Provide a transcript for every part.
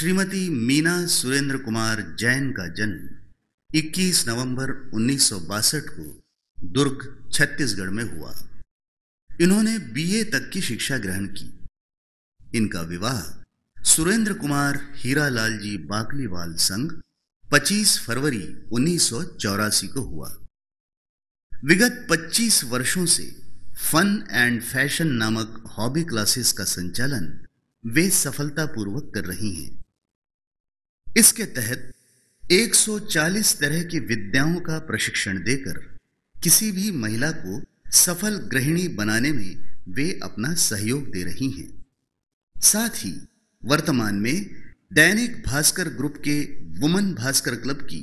श्रीमती मीना सुरेंद्र कुमार जैन का जन्म 21 नवंबर 1962 को दुर्ग, छत्तीसगढ़ में हुआ। इन्होंने बीए तक की शिक्षा ग्रहण की। इनका विवाह सुरेंद्र कुमार हीरालाल जी बाकलीवाल संग 25 फरवरी 1984 को हुआ। विगत 25 वर्षों से फन एंड फैशन नामक हॉबी क्लासेस का संचालन वे सफलतापूर्वक कर रही हैं। इसके तहत 140 तरह की विद्याओं का प्रशिक्षण देकर किसी भी महिला को सफल गृहिणी बनाने में वे अपना सहयोग दे रही हैं। साथ ही वर्तमान में दैनिक भास्कर ग्रुप के वुमन भास्कर क्लब की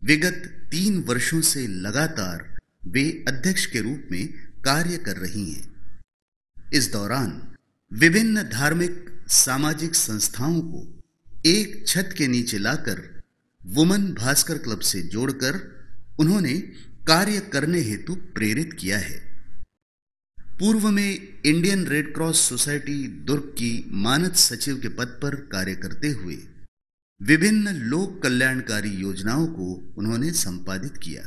विगत 3 वर्षों से लगातार वे अध्यक्ष के रूप में कार्य कर रही हैं। इस दौरान विभिन्न धार्मिक सामाजिक संस्थाओं को एक छत के नीचे लाकर वुमन भास्कर क्लब से जोड़कर उन्होंने कार्य करने हेतु प्रेरित किया है। पूर्व में इंडियन रेड क्रॉस सोसाइटी दुर्ग की मानद सचिव के पद पर कार्य करते हुए विभिन्न लोक कल्याणकारी योजनाओं को उन्होंने संपादित किया।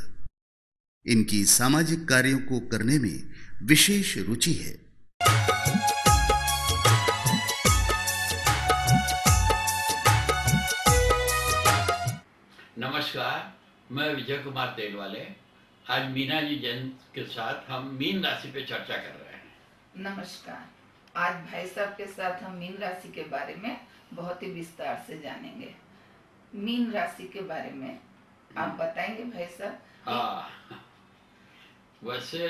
इनकी सामाजिक कार्यों को करने में विशेष रुचि है। नमस्कार, मैं विजय कुमार तेलवाले। आज मीना जी जैन के साथ हम मीन राशि पे चर्चा कर रहे हैं। नमस्कार, आज भाई साहब के साथ हम मीन राशि के बारे में बहुत ही विस्तार से जानेंगे। मीन राशि के बारे में आप बताएंगे भाई साहब? हाँ, वैसे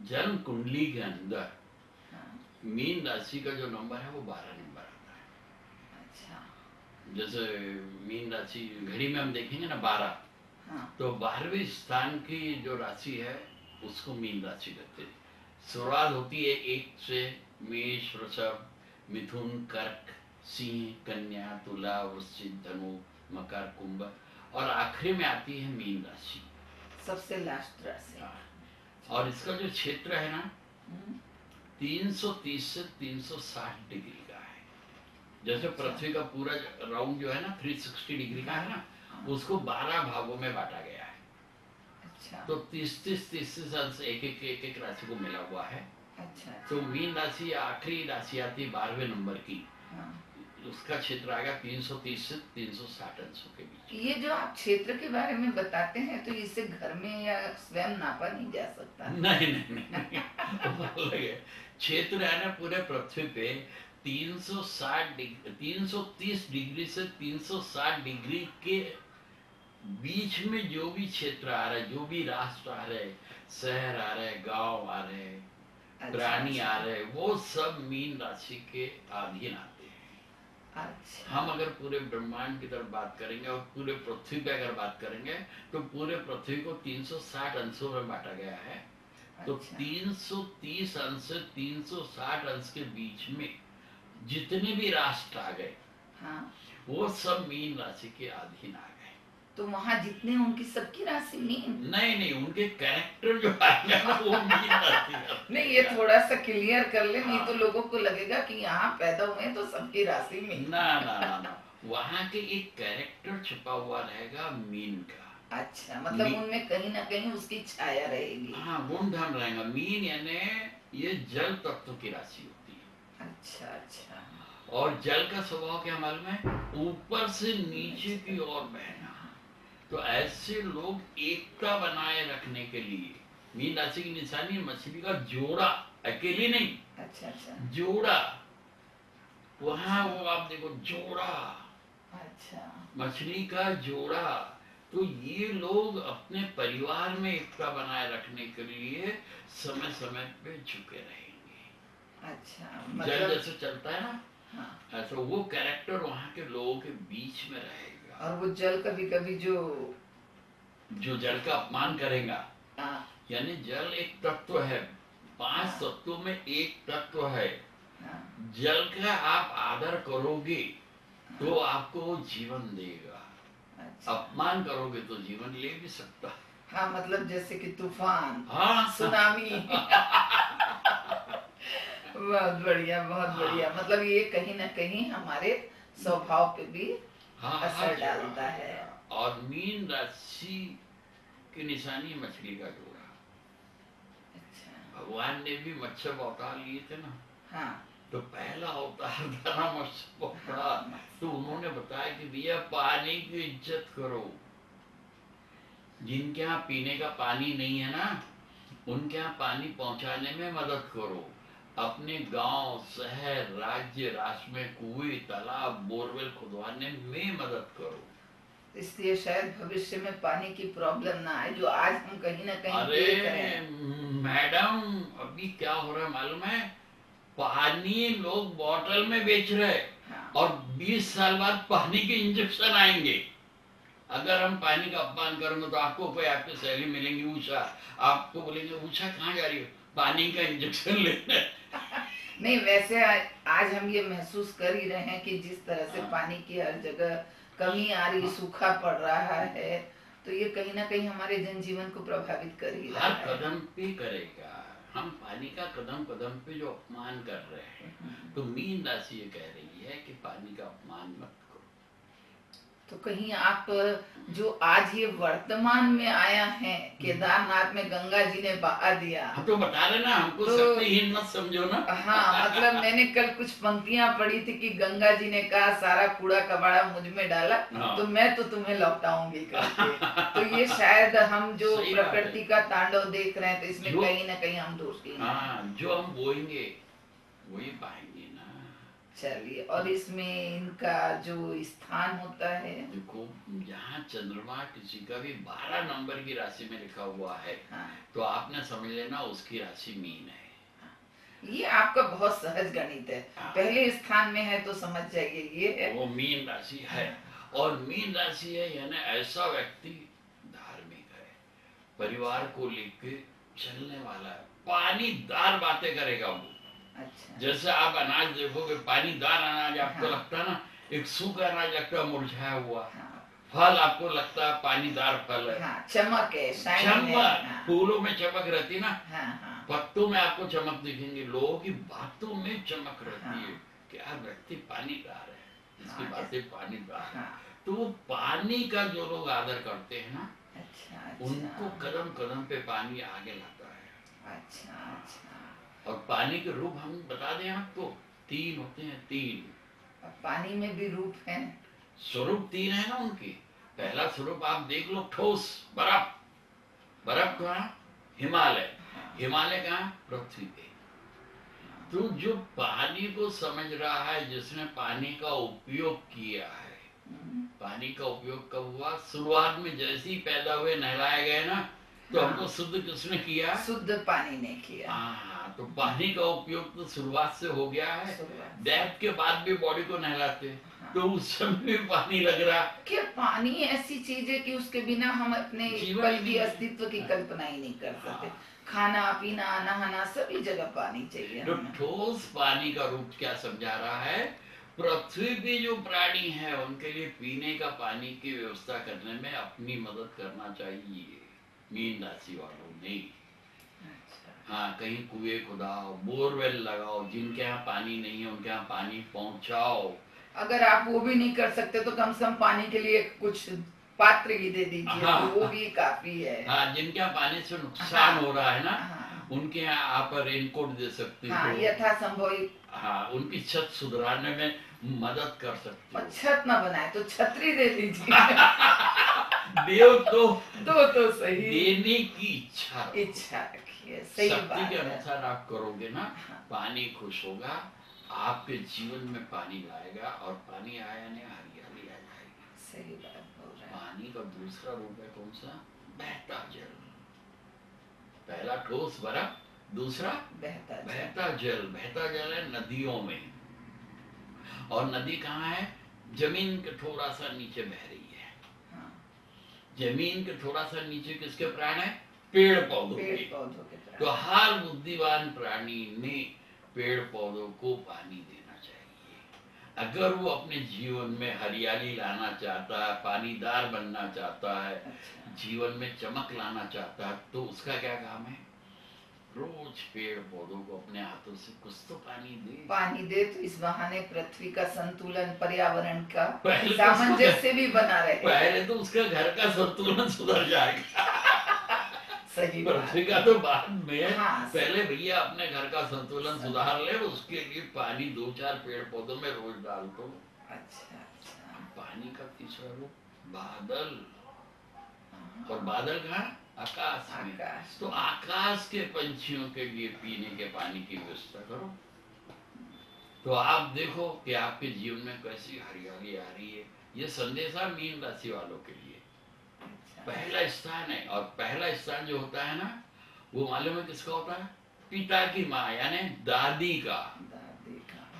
जन्म कुंडली के अंदर मीन राशि का जो नंबर है वो 12 नंबर आता है। अच्छा। जैसे मीन राशि घड़ी में हम देखेंगे ना 12, तो 12वें स्थान की जो राशि है उसको मीन राशि कहते हैं। शुरुआत होती है 1 से मेष, वृषभ, मिथुन, कर्क, सिंह, कन्या, तुला, वृश्चिक, धनु, मकर, कुंभ और आखिरी में आती है मीन राशि, सबसे लास्ट राशि। और इसका जो क्षेत्र है ना 330 से 360 डिग्री का है। जैसे पृथ्वी का पूरा राउंड जो है ना 360 डिग्री का है ना, उसको 12 भागों में बांटा गया है। अच्छा। तो 30 अंश एक राशि को मिला हुआ है। अच्छा। तो मीन राशि आखिरी राशि आती है 12वें नंबर की। उसका क्षेत्र आएगा 330 से 360 अंशों के बीच। ये जो आप क्षेत्र के बारे में बताते हैं तो इसे घर में या स्वयं नापा नहीं जा सकता? नहीं। क्षेत्र है ना पूरे पृथ्वी पे 330 डिग्री से 360 डिग्री के बीच में जो भी क्षेत्र आ रहा है, जो भी राष्ट्र आ रहे, शहर आ रहे, गांव आ रहे, प्राणी आ रहे, वो सब मीन राशि के अधीन आते हैं। अच्छा। हम अगर पूरे ब्रह्मांड की तरफ बात करेंगे और पूरे पृथ्वी पे अगर बात करेंगे तो पूरे पृथ्वी को 360 अंशों में बांटा गया है। तो 330 अंश से 360 अंश के बीच में जितने भी राष्ट्र आ गए, वो सब मीन राशि के अधीन आ गए। तो वहाँ जितने उनकी सबकी राशि मीन? नहीं, उनके कैरेक्टर जो आएगा वो मीन राशि। नहीं, ये थोड़ा सा क्लियर कर ले, नहीं तो लोगों को लगेगा कि यहाँ पैदा हुए तो सबकी राशि मीन। ना, वहाँ के एक कैरेक्टर छुपा हुआ रहेगा मीन का। अच्छा, मतलब उनमें कहीं ना कहीं उसकी छाया रहेगी। हाँ, गुण धर्म रहेगा। मीन यानी ये जल तत्व की राशि होती है। अच्छा। और जल का स्वभाव क्या मालूम है? ऊपर से नीचे की ओर बहना। तो ऐसे लोग एकता बनाए रखने के लिए मीन राशि की निशानी मछली का जोड़ा, अकेली नहीं। अच्छा। जोड़ा, वहाँ वो आप देखो जोड़ा। अच्छा। मछली का जोड़ा। तो ये लोग अपने परिवार में एकता बनाए रखने के लिए समय समय पे झुके रहेंगे। अच्छा, मतलब जल जैसे चलता है ना, ऐसा वो कैरेक्टर वहाँ के लोगों के बीच में रहेगा। और वो जल कभी कभी जो जल का अपमान करेगा, यानी जल एक तत्व है, 5 तत्वों में एक तत्व है। जल का आप आदर करोगे तो आपको वो जीवन देगा। अपमान करोगे तो जीवन ले भी सकता। हाँ, मतलब जैसे कि तूफान, सुनामी। बहुत बढ़िया। मतलब ये कहीं ना कहीं हमारे स्वभाव पे भी हाँ, असर डालता है। और मीन राशि की निशानी मछली का जोड़ा। अच्छा। भगवान ने भी मत्स्य अवतार लिए थे ना। हाँ। तो पहला अवतार था ना मत्स्य अवतार। तो उन्होंने बताया कि भैया पानी की इज्जत करो। जिनके यहाँ पीने का पानी नहीं है ना, उनके यहाँ पानी पहुंचाने में मदद करो। अपने गांव, शहर, राज्य, राष्ट्र में कुएं, तालाब, बोरवेल खुदवाने में मदद करो। इसलिए शायद भविष्य में पानी की प्रॉब्लम ना आए, जो आज हम कहीं ना कहीं अरे देख रहे हैं। मैडम, अभी क्या हो रहा है मालूम है? पानी लोग बोतल में बेच रहे हैं। हाँ। और 20 साल बाद पानी के इंजेक्शन आएंगे। अगर हम पानी का अपमान करेंगे तो आपको कोई आपके सहेली मिलेंगी उषा, आपको बोलेंगे उषा कहाँ जा रही हो? पानी का इंजेक्शन लेने। नहीं, वैसे आज हम ये महसूस कर ही रहे हैं कि जिस तरह से पानी की हर जगह कमी आ रही, सूखा पड़ रहा है, तो ये कहीं ना कहीं हमारे जनजीवन को प्रभावित कर ही रहा हर है। कदम पे करेगा। हम पानी का कदम कदम पे जो अपमान कर रहे हैं, तो मीन राशि ये कह रही है कि पानी का अपमान मत करो। तो कहीं आप जो आज ये वर्तमान में आया है, केदारनाथ में गंगा जी ने बहा दिया। हम तो बता रहे ना, हमको तो शक्तिहीन मत समझो ना। हाँ, मतलब मैंने कल कुछ पंक्तियां पढ़ी थी कि गंगा जी ने कहा सारा कूड़ा कबाड़ा मुझ में डाला, हाँ। तो मैं तो तुम्हें लौटाऊंगी करके। तो ये शायद हम जो सही बात है। प्रकृति का तांडव देख रहे हैं, तो इसमें जो- कहीं ना कहीं हम दोषी हैं। हाँ, जो हम बोएंगे वही पाएंगे ना। चलिए, और इसमें इनका जो स्थान होता है, देखो, जहाँ चंद्रमा किसी का भी 12 नंबर की राशि में लिखा हुआ है, हाँ, तो आपने समझ लेना उसकी राशि मीन है। ये आपका बहुत सहज गणित है। हाँ। पहले स्थान में है तो समझ जाइए ये है। वो मीन राशि है। और मीन राशि है यानी ऐसा व्यक्ति धार्मिक है, परिवार को लेके चलने वाला है, पानीदार बातें करेगा वो। अच्छा। जैसे आप अनाज देखोगे, पानीदार अनाज आपको हाँ। लगता है ना, एक सूखा अनाज लगता है मुरझाया हुआ। हाँ। फल आपको लगता है पानीदार फल है। हाँ, चमक है, शाइन है। चमक, हाँ। फूलों में चमक रहती ना, हाँ, हाँ। पत्तों में आपको चमक दिखेंगे, लोगों की बातों में चमक रहती हाँ। है कि यार व्यक्ति पानीदार है, इसकी हाँ, बातें पानीदार है। हाँ। तो वो पानी का जो लोग आदर करते हैं ना, अच्छा, उनको अच्छा। कदम कदम पे पानी आगे लाता है। अच्छा, अच्छा। और पानी के रूप हम बता दें आपको, 3 होते हैं, 3 अब पानी में भी रूप है। स्वरूप 3 है ना उनके। पहला स्वरूप आप देख लो, ठोस, बर्फ। बर्फ कहाँ? हिमालय। हिमालय कहाँ? पृथ्वी पे। तो जो पानी को समझ रहा है, जिसने पानी का उपयोग किया है, पानी का उपयोग कब हुआ? शुरुआत में जैसे ही पैदा हुए, नहलाए गए ना, तो हाँ। हमको शुद्ध किसने किया? शुद्ध पानी ने किया। हाँ, तो पानी का उपयोग तो शुरुआत से हो गया है। शुरुआत से। डेथ के बाद भी बॉडी को नहलाते, हाँ। तो उस समय भी पानी लग रहा। क्या पानी ऐसी चीज है कि उसके बिना हम अपने जीवन पल ही की नहीं है। अस्तित्व की कल्पना ही नहीं कर सकते। हाँ। खाना पीना नहाना सभी जगह पानी चाहिए तो हमें। ठोस पानी का रूप क्या समझा रहा है? पृथ्वी पे जो प्राणी है उनके लिए पीने का पानी की व्यवस्था करने में अपनी मदद करना चाहिए, मीन राशि वालों ने। अच्छा। हाँ, कहीं कुएं खुदाओ, बोरवेल लगाओ, जिनके यहाँ पानी नहीं है उनके यहाँ पानी पहुंचाओ। अगर आप वो भी नहीं कर सकते तो कम से कम पानी के लिए कुछ पात्र ही दे दीजिए, हाँ। तो वो भी काफी है। हाँ, जिनके यहाँ पानी से नुकसान हो रहा है ना, हाँ। उनके यहाँ आप रेनकोट दे सकते हाँ, हो। यथासंभव। हाँ, उनकी छत सुधारने में मदद कर सकते और हो। छत ना बनाए तो छतरी दे दीजिए। देव तो सही। देने की इच्छा रखो। इच्छा रखिए, सही शक्ति बात के है। अनुसार आप करोगे ना, हाँ। पानी खुश होगा, आपके जीवन में पानी लाएगा, और पानी आया नहीं, हरियाली आ जाएगी। सही बात बोल रहे हैं। पानी का दूसरा रूप है कौन सा? बहता जल। पहला ठोस बर्फ, दूसरा बहता जल। बहता जल। बहता जल है नदियों में, और नदी कहाँ है? जमीन के थोड़ा सा नीचे बह रही है। हाँ। जमीन के थोड़ा सा नीचे किसके प्राण है? पेड़ पौधों पेड़ के। पौधों के प्राण। तो हर बुद्धिमान प्राणी ने पेड़ पौधों को पानी देना चाहिए। अगर वो अपने जीवन में हरियाली लाना चाहता है, पानीदार बनना चाहता है, अच्छा। जीवन में चमक लाना चाहता है, तो उसका क्या काम है? रोज पेड़ पौधों को अपने हाथों से कुछ तो पानी दे, तो इस बहाने पृथ्वी का संतुलन, पर्यावरण का पहले सामंजस्य भी बना रहे। पहले तो उसका घर का संतुलन सुधर जाएगा। सही पृथ्वी का तो बाद में। हाँ, पहले भैया अपने घर का संतुलन सुधार ले, उसके लिए पानी 2-4 पेड़ पौधों में रोज डाल दो। अच्छा अच्छा। पानी का तीसरा रूप बादल, और बादल कहाँ? आकाश में। तो आकाश के पंछियों के लिए पीने के पानी की व्यवस्था करो। तो आप देखो कि आपके जीवन में कैसी हरियाली आ रही है। ये संदेशा मीन राशि वालों के लिए पहला स्थान है। और पहला स्थान जो होता है ना, वो मालूम है किसका होता है? पिता की माँ यानी दादी का,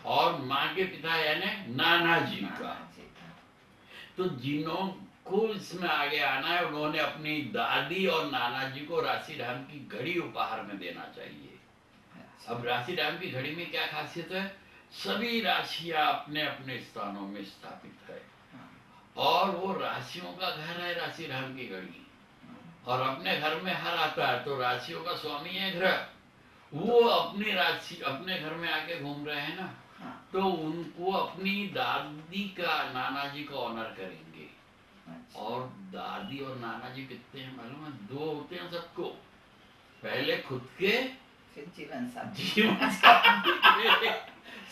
और माँ के पिता यानी नाना जी का। तो जिन्हों को इसमें आगे आना है, उन्होंने अपनी दादी और नाना जी को राशिराम की घड़ी उपहार में देना चाहिए। अब राशिराम की घड़ी में क्या खासियत है? सभी राशियां अपने अपने स्थानों में स्थापित है, और वो राशियों का घर है राशिराम की घड़ी। और अपने घर में हर आता है तो राशियों का स्वामी है ग्रह, वो अपनी राशि अपने घर में आके घूम रहे हैं ना, तो उनको अपनी दादी का, नाना जी का ऑनर करेंगे। और दादी और नाना जी कितने हैं मालूम है? 2 होते हैं सबको। पहले खुद के, फिर जीवन साथी।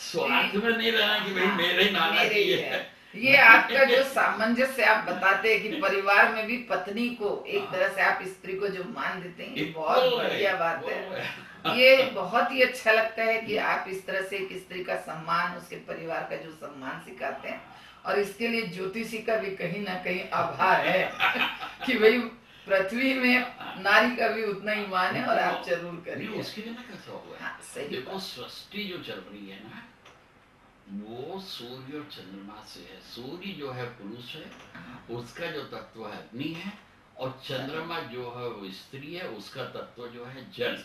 स्वार्थ में नहीं रहना कि भाई मेरे नाना जी है। ये आपका जो सामंजस्य आप बताते हैं कि परिवार में भी पत्नी को एक तरह से आप स्त्री को जो मान देते हैं, ये बहुत बढ़िया बात है। ये बहुत ही अच्छा लगता है कि आप इस तरह से एक स्त्री का सम्मान, उसके परिवार का जो सम्मान सिखाते हैं। और इसके लिए ज्योतिषी का भी कहीं ना कहीं आभार है कि भाई पृथ्वी में नारी का भी उतना ही मान है, और आप जरूर करिए। उसके लिए ना कैसा हुआ है? हाँ, सही। देखो सृष्टि जो चल रही है ना, वो सूर्य और चंद्रमा से है। सूर्य जो है पुरुष है, उसका जो तत्व है अग्नि है, और चंद्रमा जो है वो स्त्री है, उसका तत्व जो है जल।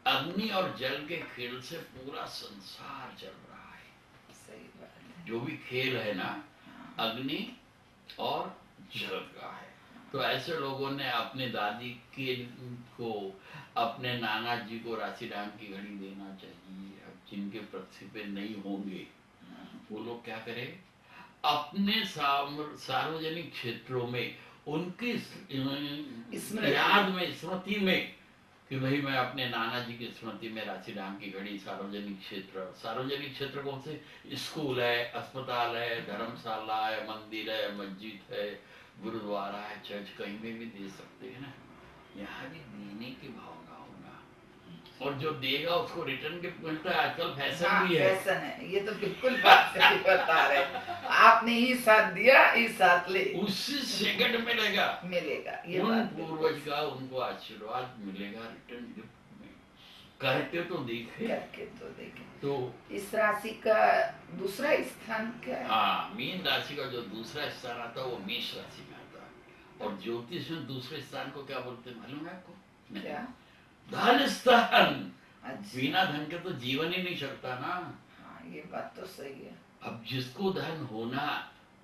अग्नि और जल के खेल से पूरा संसार चल रहा है। सही बात है। जो भी खेल है ना, अग्नि और जल का है। तो ऐसे लोगों ने अपने दादी के को, अपने नाना जी को राशिराम की घड़ी देना चाहिए। अब जिनके पृथ्वी पे नहीं होंगे, वो लोग क्या करें? अपने सार्वजनिक क्षेत्रों में उनकी याद में, स्मृति में, कि भाई मैं अपने नाना जी की स्मृति में राशिराम की घड़ी, सार्वजनिक क्षेत्र कौन से? स्कूल है, अस्पताल है, धर्मशाला है, मंदिर है, मस्जिद है, गुरुद्वारा है, चर्च, कहीं में भी दे सकते हैं ना। यहाँ भी देने की भावना होना, और जो देगा उसको रिटर्न गिफ्ट मिलता है। आजकल फैशन भी है। फैशन है, ये तो बिल्कुल बात सही बता रहे। आपने ही साथ दिया, ही साथ ले, उसी सेकंड मिलेगा। ये उन पूर्वज का उनको आशीर्वाद मिलेगा रिटर्न गिफ्ट में। करके तो देखे। तो इस राशि का दूसरा स्थान क्या है? हाँ, मीन राशि का जो दूसरा स्थान आता है वो मेष राशि में आता है। और ज्योतिष में दूसरे स्थान को क्या बोलते हैं मालूम है आपको? क्या? धन स्थान। अच्छा। बिना धन के तो जीवन ही नहीं चलता ना। हाँ, ये बात तो सही है। अब जिसको धन होना,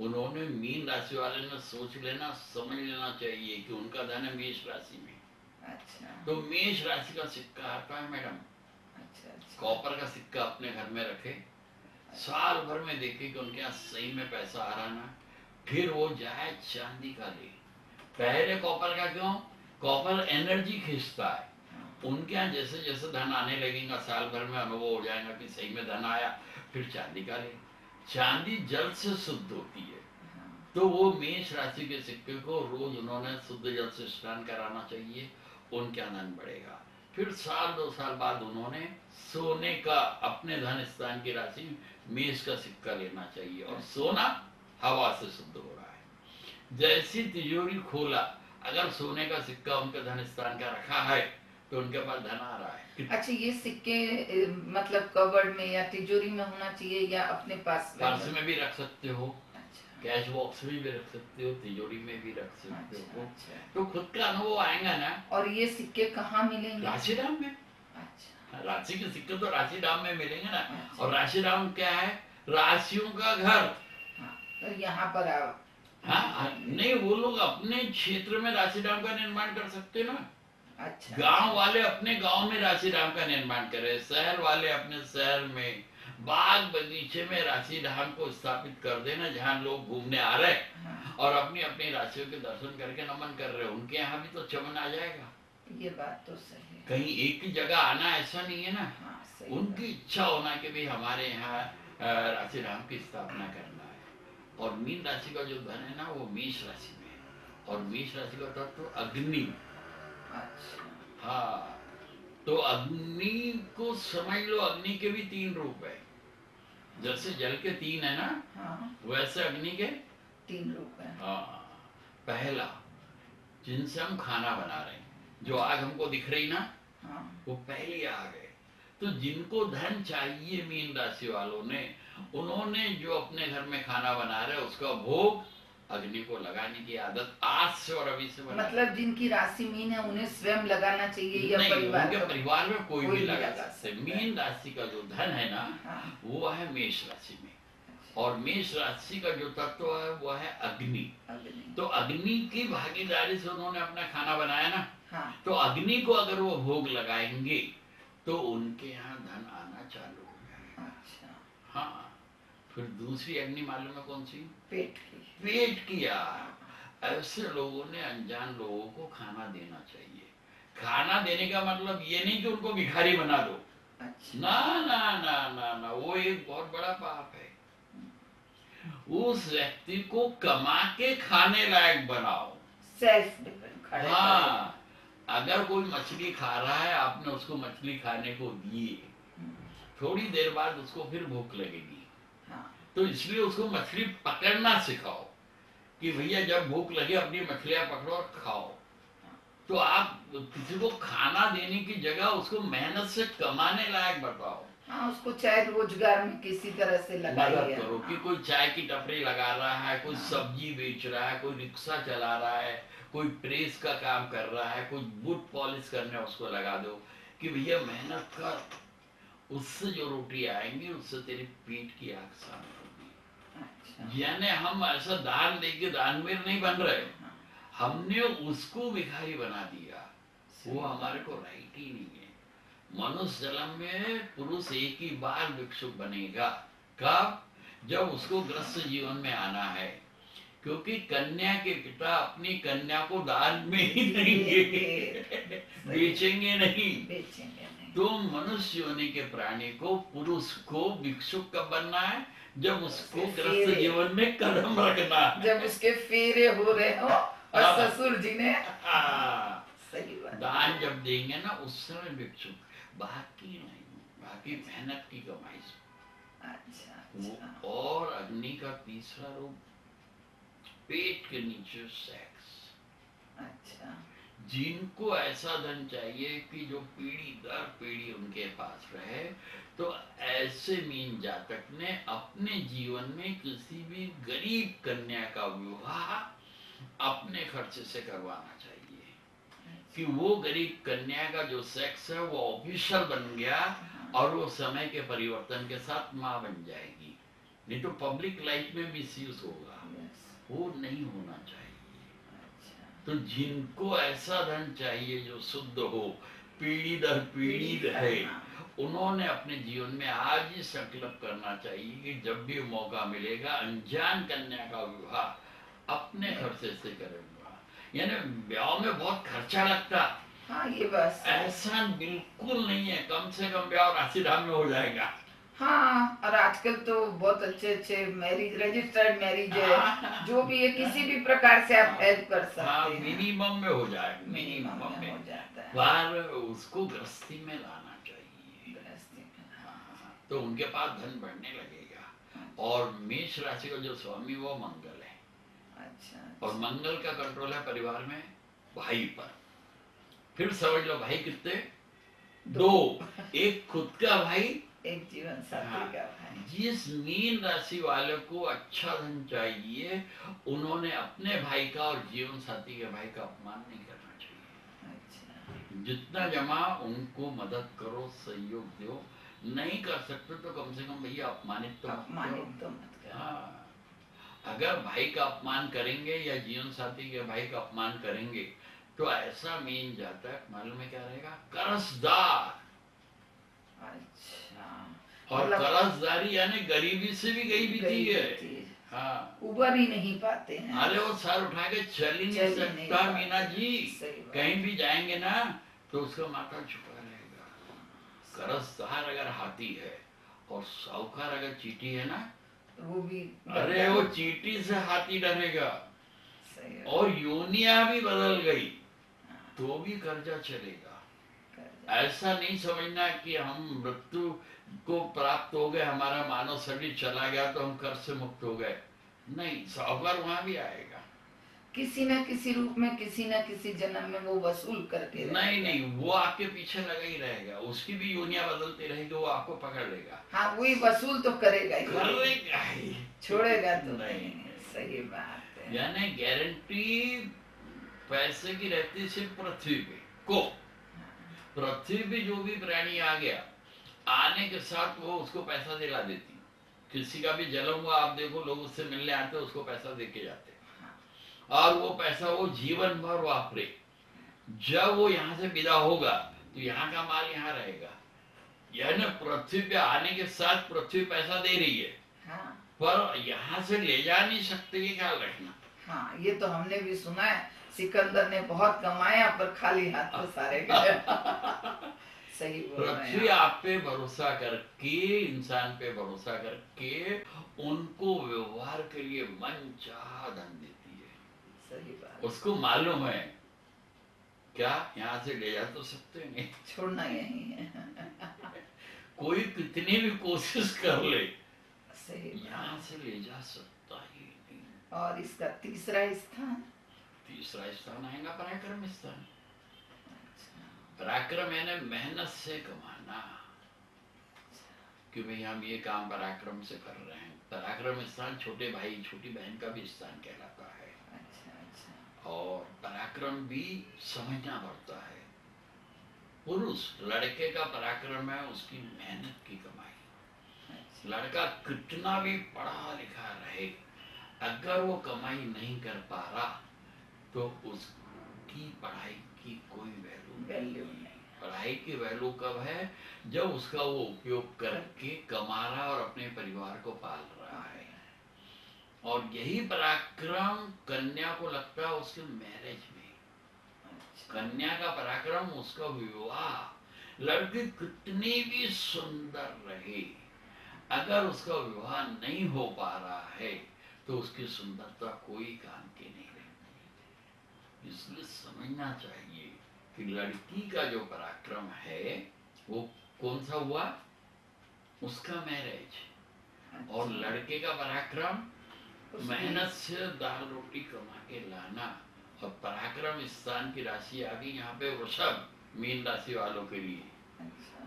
उन्होंने मीन राशि वाले ने सोच लेना, समझ लेना चाहिए कि उनका धन है मेष राशि में। अच्छा। तो मेष राशि का सिक्का आता है मैडम। अच्छा। कॉपर का सिक्का अपने घर में रखे, साल भर में देखे कि उनके यहाँ सही में पैसा आ रहा ना, फिर वो जाए चांदी का ले। पहले कॉपर का क्यों? कॉपर एनर्जी खींचता है। उनके यहाँ जैसे जैसे धन आने लगेगा, साल भर में अनुभव हो जाएगा कि सही में धन आया, फिर चांदी का ले। चांदी जल से शुद्ध होती है, तो वो मेष राशि के सिक्के को रोज उन्होंने शुद्ध जल से स्नान कराना चाहिए, उनके धन बढ़ेगा। फिर साल 2 साल बाद उन्होंने सोने का, अपने धन स्थान की राशि मेष का सिक्का लेना चाहिए। और सोना हवा से शुद्ध हो रहा है। जैसी तिजोरी खोला, अगर सोने का सिक्का उनके धन स्थान का रखा है तो उनके पास धन आ रहा है। अच्छा, ये सिक्के मतलब कबर्ड में या तिजोरी में होना चाहिए या अपने पास? पर्स में भी रख सकते हो, कैश बॉक्स में भी रख सकते हो, तिजोरी में भी रख सकते हो। अच्छा। तो खुद का अनुभव आएगा ना। और ये सिक्के कहाँ मिलेंगे? राशिराम में। अच्छा। राशि के सिक्के तो राशिराम में मिलेंगे ना। और राशिराम क्या है? राशियों का घर। तो यहाँ पर आप हाँ, नहीं, वो लोग अपने क्षेत्र में राशिराम का निर्माण कर सकते ना। अच्छा। गांव वाले अपने गांव में राशि धाम का निर्माण करे, शहर वाले अपने शहर में बाग बगीचे में राशि धाम को स्थापित कर देना, जहाँ लोग घूमने आ रहे हाँ, और अपनी अपनी राशियों के दर्शन करके नमन कर रहे, उनके यहाँ भी तो चमन आ जाएगा। ये बात तो सही है। कहीं एक ही जगह आना ऐसा नहीं है ना। हाँ, सही उनकी इच्छा होना कि भाई हमारे यहाँ राशि धाम की स्थापना करना है। और मीन राशि का जो धन है ना वो मेष राशि में है, और मेष राशि का तत्व तो अग्नि। अच्छा। हाँ, तो अग्नि को समझ लो, अग्नि के भी 3 रूप है। जैसे जल के 3 है ना, हाँ, वैसे अग्नि के 3 रूप है। हाँ, पहला जिनसे हम खाना बना रहे हैं, जो आग हमको दिख रही ना, हाँ, वो पहली आग है। तो जिनको धन चाहिए मीन राशि वालों ने, उन्होंने जो अपने घर में खाना बना रहे उसका भोग अग्नि को लगाने की आदत आज से और अभी से बना। मतलब जिनकी राशि मीन है उन्हें स्वयं लगाना चाहिए या नहीं, परिवार उनके का? परिवार में कोई भी लगा सकते। सकता है। मीन राशि का जो धन है ना, हाँ, वो है मेष राशि में, और मेष राशि का जो तत्व है वो है अग्नि। अग्नि। तो अग्नि की भागीदारी से उन्होंने अपना खाना बनाया ना, हाँ, तो अग्नि को अगर वो भोग लगाएंगे तो उनके यहाँ धन आना चालू हो जाएगा। अच्छा। हाँ, फिर दूसरी अग्नि मालूम है कौन सी? पेट की। पेट की आग। ऐसे लोगों ने अनजान लोगों को खाना देना चाहिए। खाना देने का मतलब ये नहीं कि उनको भिखारी बना दो। अच्छा। ना ना ना ना ना, वो एक बहुत बड़ा पाप है। उस व्यक्ति को कमा के खाने लायक बनाओ। Self depend. हाँ, अगर कोई मछली खा रहा है, आपने उसको मछली खाने को दिए, थोड़ी देर बाद उसको फिर भूख लगेगी। हाँ, तो इसलिए उसको मछली पकड़ना सिखाओ कि भैया जब भूख लगे अपनी मछलियां पकड़ो और खाओ। तो आप किसी को खाना देने की जगह उसको मेहनत से कमाने लायक बताओ। हाँ, उसको चाहे रोजगार में किसी तरह से मदद लगाइए। करो कि हाँ, कोई चाय की टपरी लगा रहा है, कोई सब्जी बेच रहा है, कोई रिक्शा चला रहा है, कोई प्रेस का काम कर रहा है, कोई बूट पॉलिश करने उसको लगा दो कि भैया मेहनत कर, उससे जो रोटी आएंगी उससे तेरे पेट की आग शांत होगी। अच्छा। यानी हम ऐसा दान देके दानवीर नहीं बन रहे, हाँ, हमने उसको भिखारी बना दिया। वो हमारे को राइट ही नहीं है। मनुष्य जन्म में पुरुष एक ही बार भिक्षुक बनेगा। कब? जब उसको ग्रस्त जीवन में आना है, क्योंकि कन्या के पिता अपनी कन्या को दान में ही देंगे, बेचेंगे नहीं। बेचेंगे नहीं। तो मनुष्य योनि के प्राणी को, पुरुष को भिक्षुक कब बनना है? जब उसको ग्रस्त जीवन में कदम रखना है, जब उसके फेरे हो रहे हो और ससुर जी ने सही बात। दान जब देंगे ना उस समय भिक्षुक, बाकी नहीं, बाकी मेहनत की कमाई से। अच्छा, अच्छा। और अग्नि का तीसरा रूप पेट के नीचे सेक्स। अच्छा। जिनको ऐसा धन चाहिए कि जो पीढ़ी दर पीढ़ी उनके पास रहे, तो ऐसे मीन जातक ने अपने जीवन में किसी भी गरीब कन्या का विवाह अपने खर्चे से करवाना चाहिए कि वो गरीब कन्या का जो सेक्स है वो ऑफिशियल बन गया और वो समय के परिवर्तन के साथ माँ बन जाएगी। नहीं तो पब्लिक लाइफ में मिसयूज होगा, वो नहीं होना चाहिए। तो जिनको ऐसा धन चाहिए जो शुद्ध हो, पीढ़ी दर पीढ़ी रहे, उन्होंने अपने जीवन में आज ही संकल्प करना चाहिए कि जब भी मौका मिलेगा अनजान कन्या का विवाह अपने खर्चे से करेंगे। यानी ब्याह में बहुत खर्चा लगता, हाँ, ये बस ऐसा बिल्कुल नहीं है। कम से कम ब्याह राशि धाम में हो जाएगा। हाँ, और आजकल तो बहुत अच्छे अच्छे मैरिज, रजिस्टर्ड मैरिज है, जो भी है किसी भी प्रकार से आप हेल्प कर सकते हैं। मिनिमम में हो जाएगा, मिनिमम में हो जाता है। पर उसको गृहस्थी में लाना चाहिए। गृहस्थी में। हाँ, तो उनके पास धन बढ़ने लगेगा। और मेष राशि का जो स्वामी वो मंगल है। अच्छा। और मंगल का कंट्रोल है परिवार में भाई पर। फिर समझ लो भाई कितने? 2। एक खुद का भाई, एक जीवन साथी का भाई। जिस मीन राशि वाले को अच्छा धन चाहिए, उन्होंने अपने भाई का और जीवन साथी के भाई का अपमान नहीं करना चाहिए। अच्छा। जितना जमा उनको मदद करो, सहयोग दो। नहीं कर सकते तो कम से कम भैया अपमानित तो मत करो। हाँ, अगर भाई का अपमान करेंगे या जीवन साथी के भाई का अपमान करेंगे तो ऐसा मीन जातक मालूम है क्या रहेगा? कर्जदार। अच्छा, और मतलब कर्जदारी यानी गरीबी से भी गई बीती है। हाँ, उबर ही नहीं पाते हैं। अरे वो सर उठा के चल ही नहीं सकता मीना जी। कहीं भी जाएंगे ना तो उसका माथा झुका रहेगा। कर्जदार अगर हाथी है और साहूकार अगर चींटी है ना, वो भी, अरे वो चींटी से हाथी डरेगा। और योनिया भी बदल गई तो भी कर्जा चलेगा। ऐसा नहीं समझना कि हम मृत्यु को प्राप्त हो गए, हमारा मानव शरीर चला गया तो हम कर्ज से मुक्त हो गए। नहीं, साहूकार वहां भी आएगा, किसी न किसी रूप में, किसी न किसी जन्म में वो वसूल करके नहीं, वो आपके पीछे लगा ही रहेगा। उसकी भी योनिया बदलती रहेगी, वो आपको पकड़ लेगा। हाँ, वही वसूल तो करेगा ही, छोड़ेगा तो नहीं। सही बात है। यानी गारंटी पैसे की रहती सिर्फ पृथ्वी पे को। पृथ्वी पे जो भी प्राणी आ गया, आने के साथ वो उसको पैसा दिला देती। किसी का भी जन्म हुआ, आप देखो लोग उससे मिलने आते, उसको पैसा दे के जाते, और वो पैसा वो जीवन भर वापरे। जब वो यहाँ से विदा होगा तो यहाँ का माल यहाँ रहेगा। यानी पृथ्वी पे आने के साथ पृथ्वी पैसा दे रही है, हाँ। पर यहाँ से ले जा नहीं सकते, ये ख्याल रखना। हाँ, ये तो हमने भी सुना है, सिकंदर ने बहुत कमाया पर खाली हाथ तो सारे गए। सही बोल रहे हैं। पृथ्वी आप पे भरोसा करके, इंसान पे भरोसा करके उनको व्यवहार के लिए मन चाह धन देती है। सही बात। उसको मालूम है क्या यहाँ से ले जा तो सकते नहीं, छोड़ना यही है। कोई कितनी भी कोशिश कर ले, सही यहाँ से ले जा सकता ही नहीं। और इसका तीसरा स्थान आएगा पराक्रम स्थान। पराक्रम यानी मेहनत से कमाना, कि भाई हम ये काम पराक्रम से कर रहे हैं। पराक्रम स्थान छोटे भाई छोटी बहन का भी स्थान कहलाता है। और पराक्रम भी समझना पड़ता है। पुरुष लड़के का पराक्रम है उसकी मेहनत की कमाई। लड़का कितना भी पढ़ा लिखा रहे, अगर वो कमाई नहीं कर पा रहा तो उसकी पढ़ाई की कोई वैल्यू नहीं। पढ़ाई की वैल्यू कब है? जब उसका वो उपयोग करके कमा रहा और अपने परिवार को पाल रहा है। और यही पराक्रम कन्या को लगता है उसके मैरिज में। कन्या का पराक्रम उसका विवाह। लड़की कितनी भी सुंदर रहे, अगर उसका विवाह नहीं हो पा रहा है तो उसकी सुंदरता कोई काम की नहीं रहती। इसलिए समझना चाहिए कि लड़की का जो पराक्रम है वो कौन सा हुआ? उसका मैरिज। और लड़के का पराक्रम मेहनत से दाल रोटी कमा के लाना। और पराक्रम स्थान की राशि आ गई यहाँ पे वृषभ, मीन राशि वालों के लिए।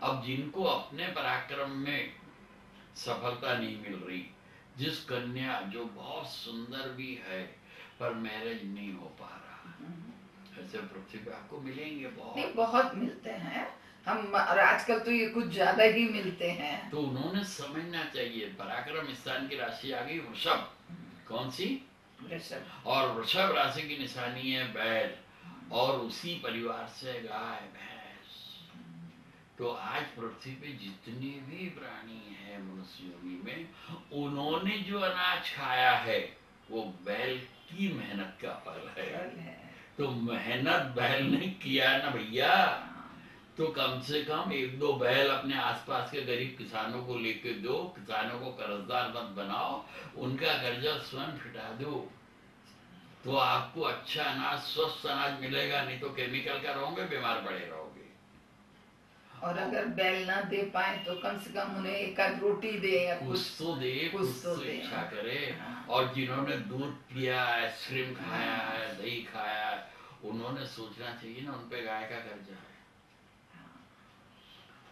अब जिनको अपने पराक्रम में सफलता नहीं मिल रही, जिस कन्या जो बहुत सुंदर भी है पर मैरिज नहीं हो पा रहा, ऐसे पृथ्वी पे आपको मिलेंगे बहुत मिलते हैं हम, और आजकल तो ये कुछ ज्यादा ही मिलते हैं। तो उन्होंने समझना चाहिए पराक्रम स्थान की राशि आ गई वृषभ। कौन सी? वृषभ। और वृषभ राशि की निशानी है बैल, और उसी परिवार से गाय भैंस। तो आज पृथ्वी पे जितने भी प्राणी हैं मनुष्य योनि में, उन्होंने जो अनाज खाया है वो बैल की मेहनत का फल है। तो मेहनत बैल ने किया ना भैया, तो कम से कम 1-2 बैल अपने आसपास के गरीब किसानों को लेके दो। किसानों को कर्जदार मत बनाओ, उनका कर्जा स्वयं फिटा दो, तो आपको अच्छा अनाज, स्वस्थ अनाज मिलेगा। नहीं तो केमिकल का रहोगे, बीमार पड़े रहोगे। और अगर बैल ना दे पाए तो कम से कम उन्हें एक आध रोटी दे या कुछ तो दे, कुछ तो इच्छा करे। और जिन्होंने दूध पिया, आइसक्रीम खाया है, दही खाया है, उन्होंने सोचना चाहिए ना उन पे गाय का कर्जा है।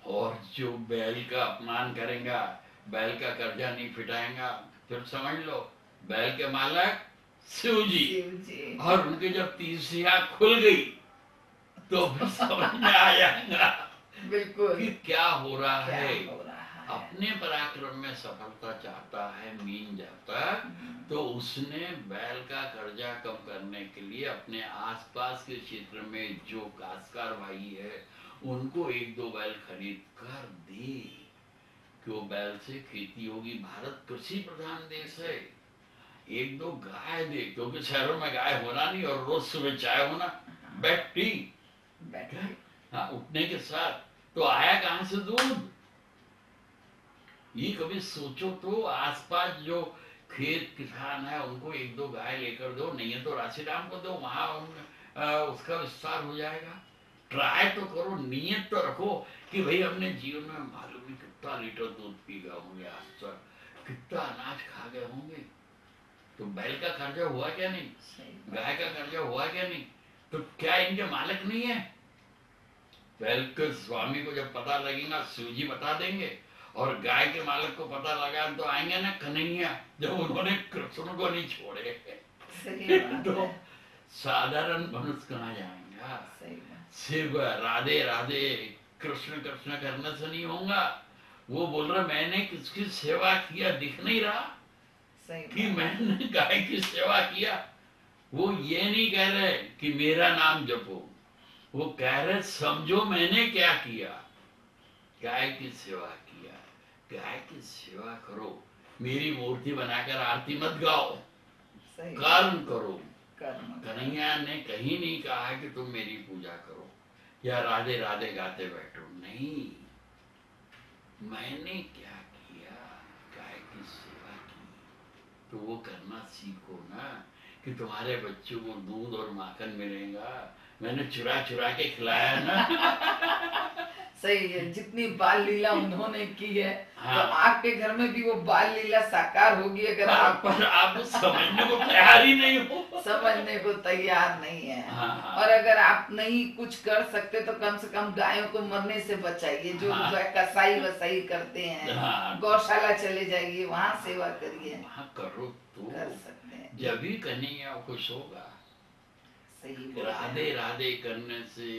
और जो बैल का अपमान करेगा, बैल का कर्जा नहीं फिटाएगा, फिर समझ लो बैल के मालक शिव जी। और उनकी जब तीसरी आंख खुल गई तो फिर समझ में आ जाएगा बिल्कुल कि क्या हो रहा है। अपने पराक्रम में सफलता चाहता है मीन जातक, तो उसने बैल का कर्जा कम करने के लिए अपने आसपास के क्षेत्र में जो काश्तकार भाई है उनको एक दो बैल खरीद कर दे कि वो बैल से खेती होगी। भारत कृषि प्रधान देश है। एक दो गाय दे, क्योंकि शहरों में गाय होना नहीं और रोज सुबह चाय होना, बैठी हाँ उठने के साथ, तो आया कहां से दूध? ये कभी सोचो तो। आसपास जो खेत किसान है उनको एक दो गाय लेकर दो, नहीं है तो राशिराम को दो, वहां उसका विस्तार हो जाएगा। ट्राई तो करो, नियत तो रखो कि भाई अपने जीवन में मालूम नहीं कितना लीटर दूध पी गए होंगे आज तक, कितना अनाज खा गए होंगे। तो बैल का कर्जा हुआ क्या नहीं, गाय का कर्जा हुआ क्या नहीं? तो क्या इनके मालिक नहीं है? बैल के स्वामी को जब पता लगेगा शिव जी बता देंगे, और गाय के मालिक को पता लगा तो आएंगे ना कन्हैया, जब उन्होंने कृष्ण को नहीं छोड़े तो साधारण मनुष्य कहाँ जाएंगा? सिर्फ राधे राधे कृष्ण कृष्ण करने से नहीं होगा। वो बोल रहा मैंने किसकी सेवा किया, दिख नहीं रहा कि मैंने गाय की सेवा किया। वो ये नहीं कह रहे कि मेरा नाम जपो, वो कह रहे समझो मैंने क्या किया। गाय की सेवा किया, गाय की सेवा करो। मेरी मूर्ति बनाकर आरती मत गाओ, कर्म करो। कन्हैया ने कहीं नहीं कहा कि तुम मेरी पूजा करो या राधे राधे गाते बैठो, नहीं। मैंने क्या किया, गाय की सेवा की। तो वो करना सीखो ना, कि तुम्हारे बच्चों को दूध और माखन मिलेगा। मैंने चुरा चुरा के खिलाया ना सही है। जितनी बाल लीला उन्होंने की है, हाँ। तो आपके घर में भी वो बाल लीला साकार होगी अगर आप पर आप समझने को तैयार ही नहीं हो, समझने को तैयार नहीं है। हाँ। और अगर आप नहीं कुछ कर सकते तो कम से कम गायों को मरने से बचाइए। जो हाँ। कसाई वसाई करते हैं, हाँ। गौशाला चले जाइए, वहाँ सेवा करिए, वहाँ करो तो कर सकते हैं। जब भी कन्हैया खुश होगा। सही राधे राधे करने से,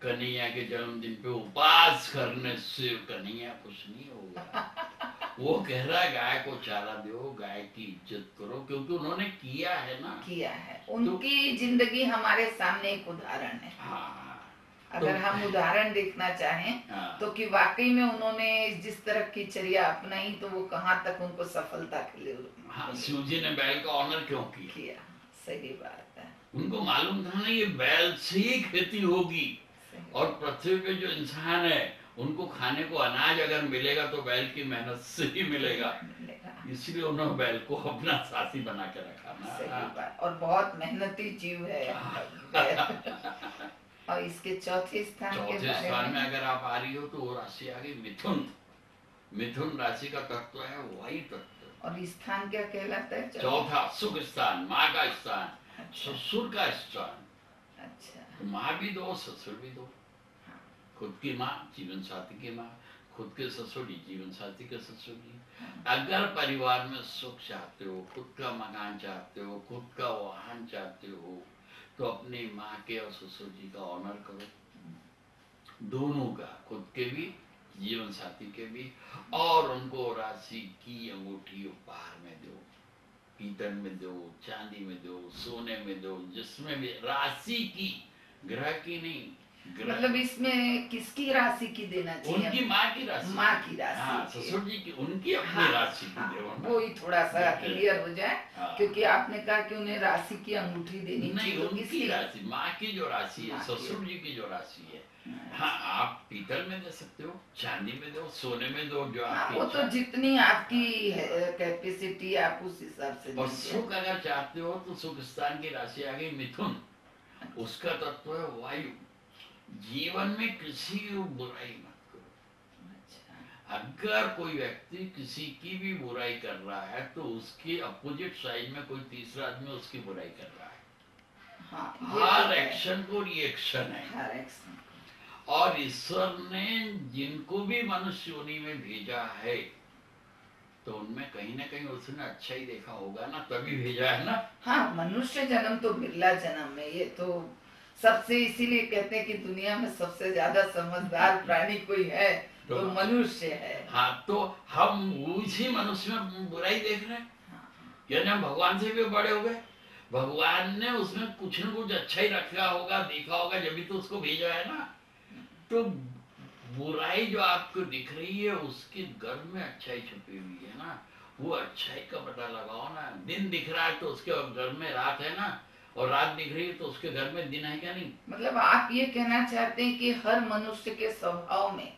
कन्हैया के जन्मदिन पे उपवास करने से कन्हैया खुश नहीं होगा। वो कह रहा है गाय को चारा दो, गाय की इज्जत करो, क्योंकि उन्होंने किया है ना, किया है। उनकी जिंदगी हमारे सामने एक उदाहरण है। हाँ। अगर हम उदाहरण देखना चाहें तो कि वाकई में उन्होंने जिस तरह की चर्या अपनाई तो वो कहाँ तक उनको सफलता के लिए। हाँ, शिव जी ने बैल का ऑनर क्यों किया? सही बात है। उनको मालूम था ना ये बैल से ही खेती होगी, और पृथ्वी पे जो इंसान है उनको खाने को अनाज अगर मिलेगा तो बैल की मेहनत से ही मिलेगा। इसलिए उन्होंने बैल को अपना साथी बना के रखा ना। सही बात। और बहुत मेहनती जीव है और इसके चौथे स्थान में अगर आप आ रही हो तो वो राशि आ गई मिथुन। मिथुन राशि का तत्व है वायु तत्व। और स्थान क्या कहलाता है? चौथा सुख स्थान, माँ का स्थान, ससुर का स्थान। अच्छा। तो माँ भी दो, ससुर भी दो। खुद की माँ, जीवन साथी की माँ, खुद के ससुर जी, जीवन साथी के ससुर जी। अगर परिवार में सुख चाहते हो, खुद का मकान चाहते हो, खुद का वाहन चाहते हो, तो अपनी माँ के और ससुर जी का ऑनर करो, दोनों का, खुद के भी, जीवन साथी के भी। और उनको राशि की अंगूठी उपहार में दो, पीतल में दो, चांदी में दो, सोने में दो, जिसमें भी राशि की, ग्रह की नहीं। मतलब इसमें किसकी राशि की देना चाहिए? उनकी माँ की राशि। माँ की राशि। हाँ, ससुर जी की, उनकी अपनी राशि की देना। वो ही थोड़ा सा क्लियर हो जाए। क्योंकि आपने कहा कि उन्हें राशि की अंगूठी देनी नहीं, चाहिए। उनकी राशि, माँ की जो राशि है, ससुर जी की जो राशि है। हाँ, आप पीतल में दे सकते हो, चांदी में दो, सोने में दो, जो आपकी वो तो जितनी आपकी कैपेसिटी आप उस हिसाब से। और सुख अगर चाहते हो तो सुख स्थान की राशि आ गई मिथुन। उसका तत्व है वायु। जीवन में किसी की बुराई मत करो। अगर कोई व्यक्ति किसी की भी बुराई कर रहा है तो उसके अपोजिट साइड में कोई तीसरा आदमी उसकी बुराई कर रहा है। हर एक्शन को रिएक्शन है। हर एक्शन। और ईश्वर ने जिनको भी मनुष्य योनि में भेजा है तो उनमें कहीं ना कहीं उसने अच्छा ही देखा होगा ना, तभी भेजा है ना। हाँ, मनुष्य जन्म तो बिरला जन्म है। ये तो सबसे, इसीलिए कहते हैं कि दुनिया में सबसे ज्यादा समझदार प्राणी कोई है तो मनुष्य है। हाँ, तो हम उसी मनुष्य में बुराई देख रहे हैं। यानी हम भगवान से भी बड़े हो गए। भगवान ने उसमें कुछ न कुछ अच्छा ही रखा होगा, देखा होगा, जब भी तो उसको भेजा है ना। तो बुराई जो आपको दिख रही है उसके गर्भ में अच्छाई छुपी हुई है ना, वो अच्छाई का पता लगाओ ना। दिन दिख रहा है तो उसके घर में रात है ना, और रात दिख रही है तो उसके घर में दिन है क्या नहीं। मतलब आप ये कहना चाहते हैं कि हर मनुष्य के स्वभाव में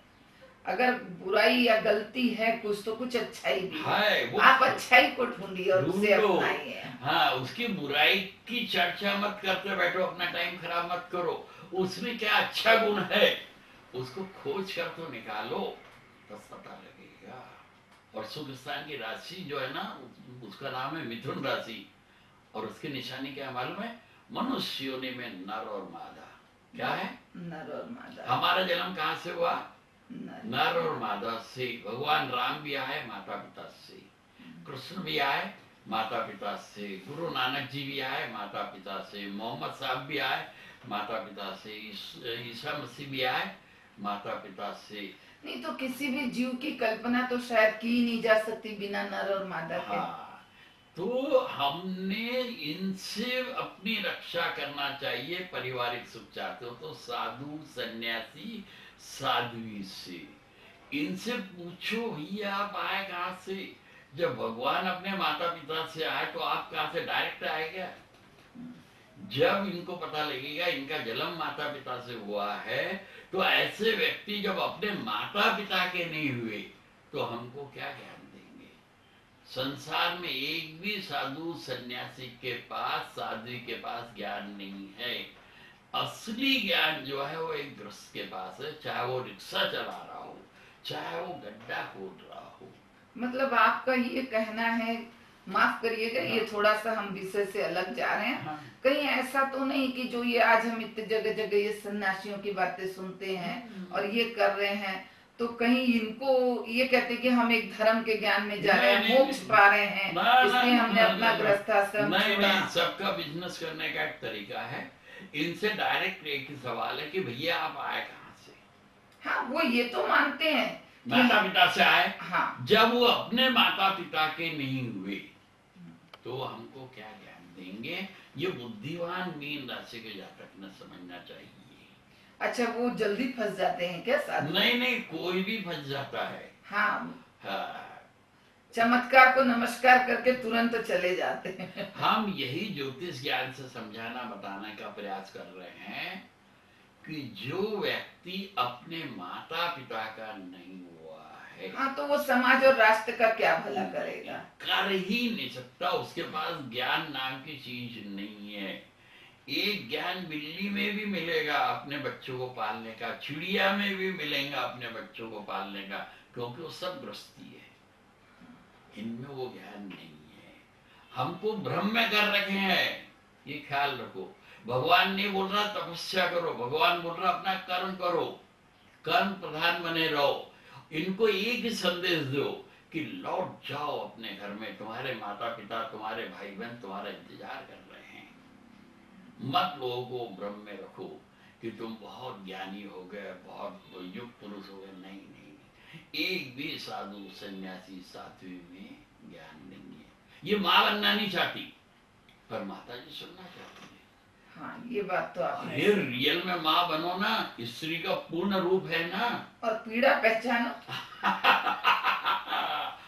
अगर बुराई या गलती है कुछ तो कुछ अच्छाई भी है, वो आप अच्छाई को ढूंढिए और उसे अपनाइए। हाँ, उसकी बुराई की चर्चा मत करते बैठो, अपना टाइम खराब मत करो। उसमें क्या अच्छा गुण है उसको खोज कर तो निकालो, तब पता लगेगा। और शुक्र स्थान की राशि जो है ना उसका नाम है मिथुन राशि, और उसकी निशानी क्या मालूम है? मनुष्य योनि में नर और मादा। क्या है? नर और मादा। हमारा जन्म कहाँ से हुआ? नर और मादा से। भगवान राम भी आए माता पिता से, कृष्ण भी आए माता पिता से, गुरु नानक जी भी आए माता पिता से, मोहम्मद साहब भी आए माता पिता से, ईसा मसीह भी आए माता पिता से। नहीं तो किसी भी जीव की कल्पना तो शायद की ही नहीं जा सकती बिना नर और मादा के। हाँ, तो हमने इनसे अपनी रक्षा करना चाहिए। पारिवारिक सुख चाहते हो तो साधु सन्यासी साध्वी से इनसे पूछो, भैया आप आए कहाँ से? जब भगवान अपने माता पिता से आए तो आप कहाँ से डायरेक्ट आए क्या? जब इनको पता लगेगा इनका जन्म माता पिता से हुआ है, तो ऐसे व्यक्ति जब अपने माता पिता के नहीं हुए तो हमको क्या ज्ञान देंगे? संसार में एक भी साधु सन्यासी के पास, साध्वी के पास ज्ञान नहीं है। असली ज्ञान जो है वो एक गृहस्थ के पास है, चाहे वो रिक्शा चला रहा हो, चाहे वो गड्ढा खोद रहा हो। मतलब आपका ये कहना है, माफ करिएगा ये थोड़ा सा हम विषय से अलग जा रहे हैं। कहीं ऐसा तो नहीं कि जो ये आज हम इतने जगह जगह ये सन्यासियों की बातें सुनते हैं और ये कर रहे हैं, तो कहीं इनको ये कहते कि हम एक धर्म के ज्ञान में जा रहे हैं, मोक्ष पा रहे हैं, इसलिए हमने अपना गृहस्थाश्रम छोड़ा। सबका बिजनेस करने का एक तरीका है। इनसे डायरेक्ट एक ही सवाल है कि भैया आप आए कहाँ से? हाँ, वो ये तो मानते हैं माता पिता से आए। हाँ। जब वो अपने माता पिता के नहीं हुए तो हमको क्या ज्ञान देंगे? ये बुद्धिवान मीन राशि के जातक ने समझना चाहिए। अच्छा, वो जल्दी फंस जाते हैं क्या साधु? नहीं, कोई भी फंस जाता है। हाँ, चमत्कार को नमस्कार करके तुरंत चले जाते हैं। हम यही ज्योतिष ज्ञान से समझाना बताने का प्रयास कर रहे हैं कि जो व्यक्ति अपने माता पिता का नहीं हुआ है, हाँ, तो वो समाज और राष्ट्र का क्या भला करेगा? कर ही नहीं सकता। उसके पास ज्ञान नाम की चीज नहीं है। एक ज्ञान बिल्ली में भी मिलेगा अपने बच्चों को पालने का, चिड़िया में भी मिलेगा अपने बच्चों को पालने का, क्योंकि वो सब गृहस्थी है, इनमें वो ज्ञान नहीं है। हमको भ्रम में कर रखे हैं, ये ख्याल रखो। भगवान नहीं बोल रहा तपस्या करो, भगवान बोल रहा अपना कर्म करो, कर्म प्रधान बने रहो। इनको एक ही संदेश दो कि लौट जाओ अपने घर में, तुम्हारे माता पिता, तुम्हारे भाई बहन तुम्हारा इंतजार कर रहे हैं। मत लोगों को भ्रम में रखो कि तुम बहुत ज्ञानी हो गए, बहुत युग पुरुष हो गए। नहीं, एक भी साधु सन्यासी साध्वी में ज्ञान नहीं है। ये माँ बनना नहीं चाहती पर माता जी सुनना चाहती है। हाँ, ये बात तो आपने। ये रियल में माँ बनो ना, स्त्री का पूर्ण रूप है ना। और पीड़ा पहचानो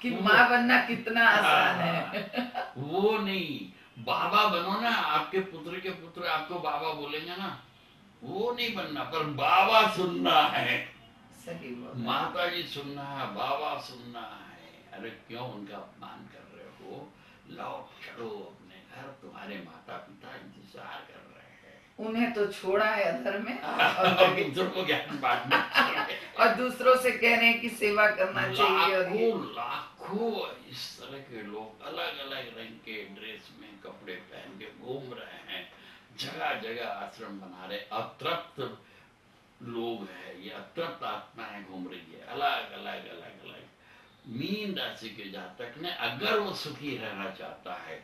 कि माँ बनना कितना आसान है। वो नहीं, बाबा बनो ना। आपके पुत्र के पुत्र आपको बाबा बोलेंगे ना, वो नहीं बनना, पर बाबा सुनना है। माता जी सुनना है, बाबा सुनना है। अरे क्यों उनका अपमान कर रहे हो? लौट चलो अपने घर, तुम्हारे माता पिता इंतजार कर रहे हैं। उन्हें तो छोड़ा है अधर में और दूसरों को ज्ञान बांटना और दूसरों से कह रहे हैं कि सेवा करना चाहिए। और लाखों इस तरह के लोग अलग अलग रंग के ड्रेस में कपड़े पहन के घूम रहे हैं, जगह जगह आश्रम बना रहे। अतृप्त लोग है, ये अतृप्त आत्माएं घूम रही है, अलग अलग अलग अलग। मीन राशि के जातक ने अगर वो सुखी रहना चाहता है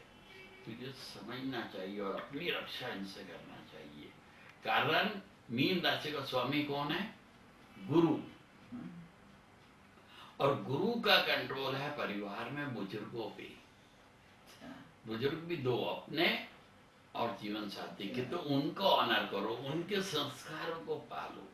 तो ये समझना चाहिए और अपनी रक्षा इनसे करना चाहिए। कारण मीन राशि का स्वामी कौन है? गुरु। और गुरु का कंट्रोल है परिवार में बुजुर्गों पे। बुजुर्ग भी दो अपने और जीवन साथी के, तो उनको ऑनर करो, उनके संस्कारों को पालो।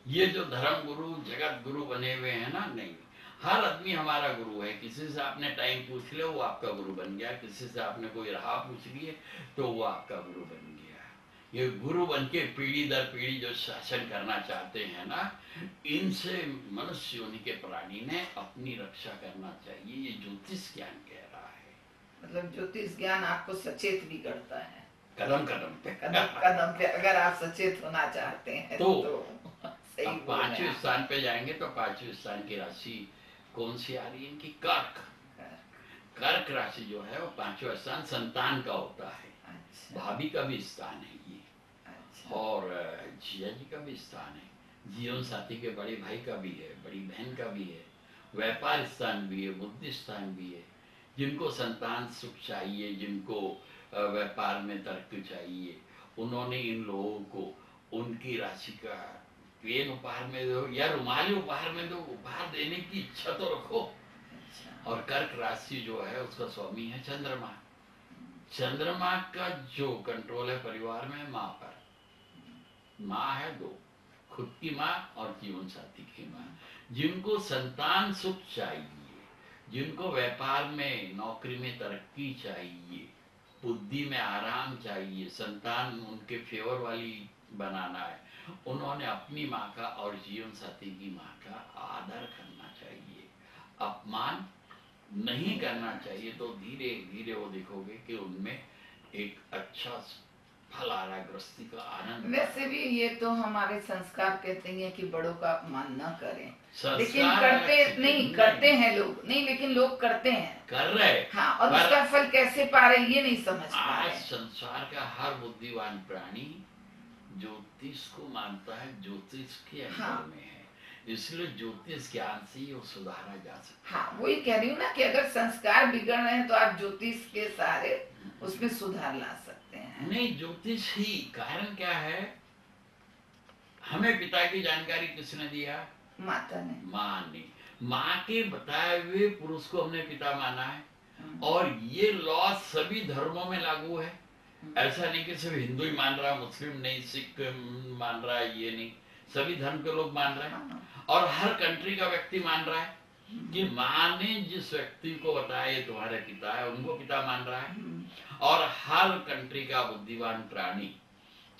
ये जो धर्म गुरु जगत गुरु बने हुए हैं ना, नहीं, हर आदमी हमारा गुरु है। किसी से आपने टाइम पूछ लिया वो आपका गुरु बन गया, किसी से आपने कोई राह पूछ लिए तो वो आपका गुरु बन गया। ये गुरु बन के पीढ़ी दर पीढ़ी जो शासन करना चाहते हैं ना, इनसे मनुष्य योनि के प्राणी ने अपनी रक्षा करना चाहिए। ये ज्योतिष ज्ञान कह रहा है। मतलब ज्योतिष ज्ञान आपको सचेत भी करता है कदम कदम पे, कदम कदम पे अगर आप सचेत होना चाहते हैं तो सही। अब पांचवें स्थान पे जाएंगे तो पांचवें स्थान की राशि कौन सी आ रही है इनकी? कर्क। कर्क राशि जो है वो पांचवा स्थान संतान का होता है। अच्छा। भाभी का भी स्थान है ये। अच्छा। और जिया जी का भी स्थान है, जीवन साथी के बड़े भाई का भी है, बड़ी बहन का भी है, व्यापार स्थान भी है, बुद्धि स्थान भी है। जिनको संतान सुख चाहिए, जिनको व्यापार में तरक्की चाहिए, उन्होंने इन लोगों को उनकी राशि का पेन उपहार में दो या रुमाली उपहार में दो, उपहार देने की इच्छा तो रखो। और कर्क राशि जो है उसका स्वामी है चंद्रमा। चंद्रमा का जो कंट्रोल है परिवार में माँ पर। माँ है दो, खुद की माँ और जीवन साथी की माँ। जिनको संतान सुख चाहिए, जिनको व्यापार में नौकरी में तरक्की चाहिए, बुद्धि में आराम चाहिए, संतान उनके फेवर वाली बनाना है, उन्होंने अपनी माँ का और जीवन साथी की माँ का आदर करना चाहिए, अपमान नहीं करना चाहिए। तो धीरे धीरे वो देखोगे कि उनमें एक अच्छा फल आ रहा है, गृहस्थी का आनंद। वैसे भी ये तो हमारे संस्कार कहते हैं कि बड़ों का अपमान न करें, लेकिन करते हैं लोग नहीं, लेकिन लोग करते हैं, कर रहे। हाँ, और उसका फल कैसे पा रहे ये नहीं समझ पा रहे। आज संसार का हर बुद्धिमान प्राणी ज्योतिष को मानता है, ज्योतिष के अंदर में है, इसलिए ज्योतिष ज्ञान से ही सुधारा जा सकता है। हाँ, वही कह रही हूँ ना कि अगर संस्कार बिगड़ रहे हैं तो आप ज्योतिष के सहारे उसमें सुधार ला सकते हैं। नहीं, ज्योतिष ही कारण क्या है? हमें पिता की जानकारी किसने दिया? माता ने। माँ ने। माँ के बताए हुए पुरुष को हमने पिता माना है। और ये लॉ सभी धर्मों में लागू है। ऐसा नहीं कि सिर्फ हिंदू ही मान रहा, मुस्लिम नहीं, सिख मान रहा है, ये नहीं, सभी धर्म के लोग मान रहे हैं। और हर कंट्री का व्यक्ति मान रहा है कि माँ ने जिस व्यक्ति को बताया ये तुम्हारे पिता है, उनको पिता मान रहा है। और हर कंट्री का बुद्धिमान प्राणी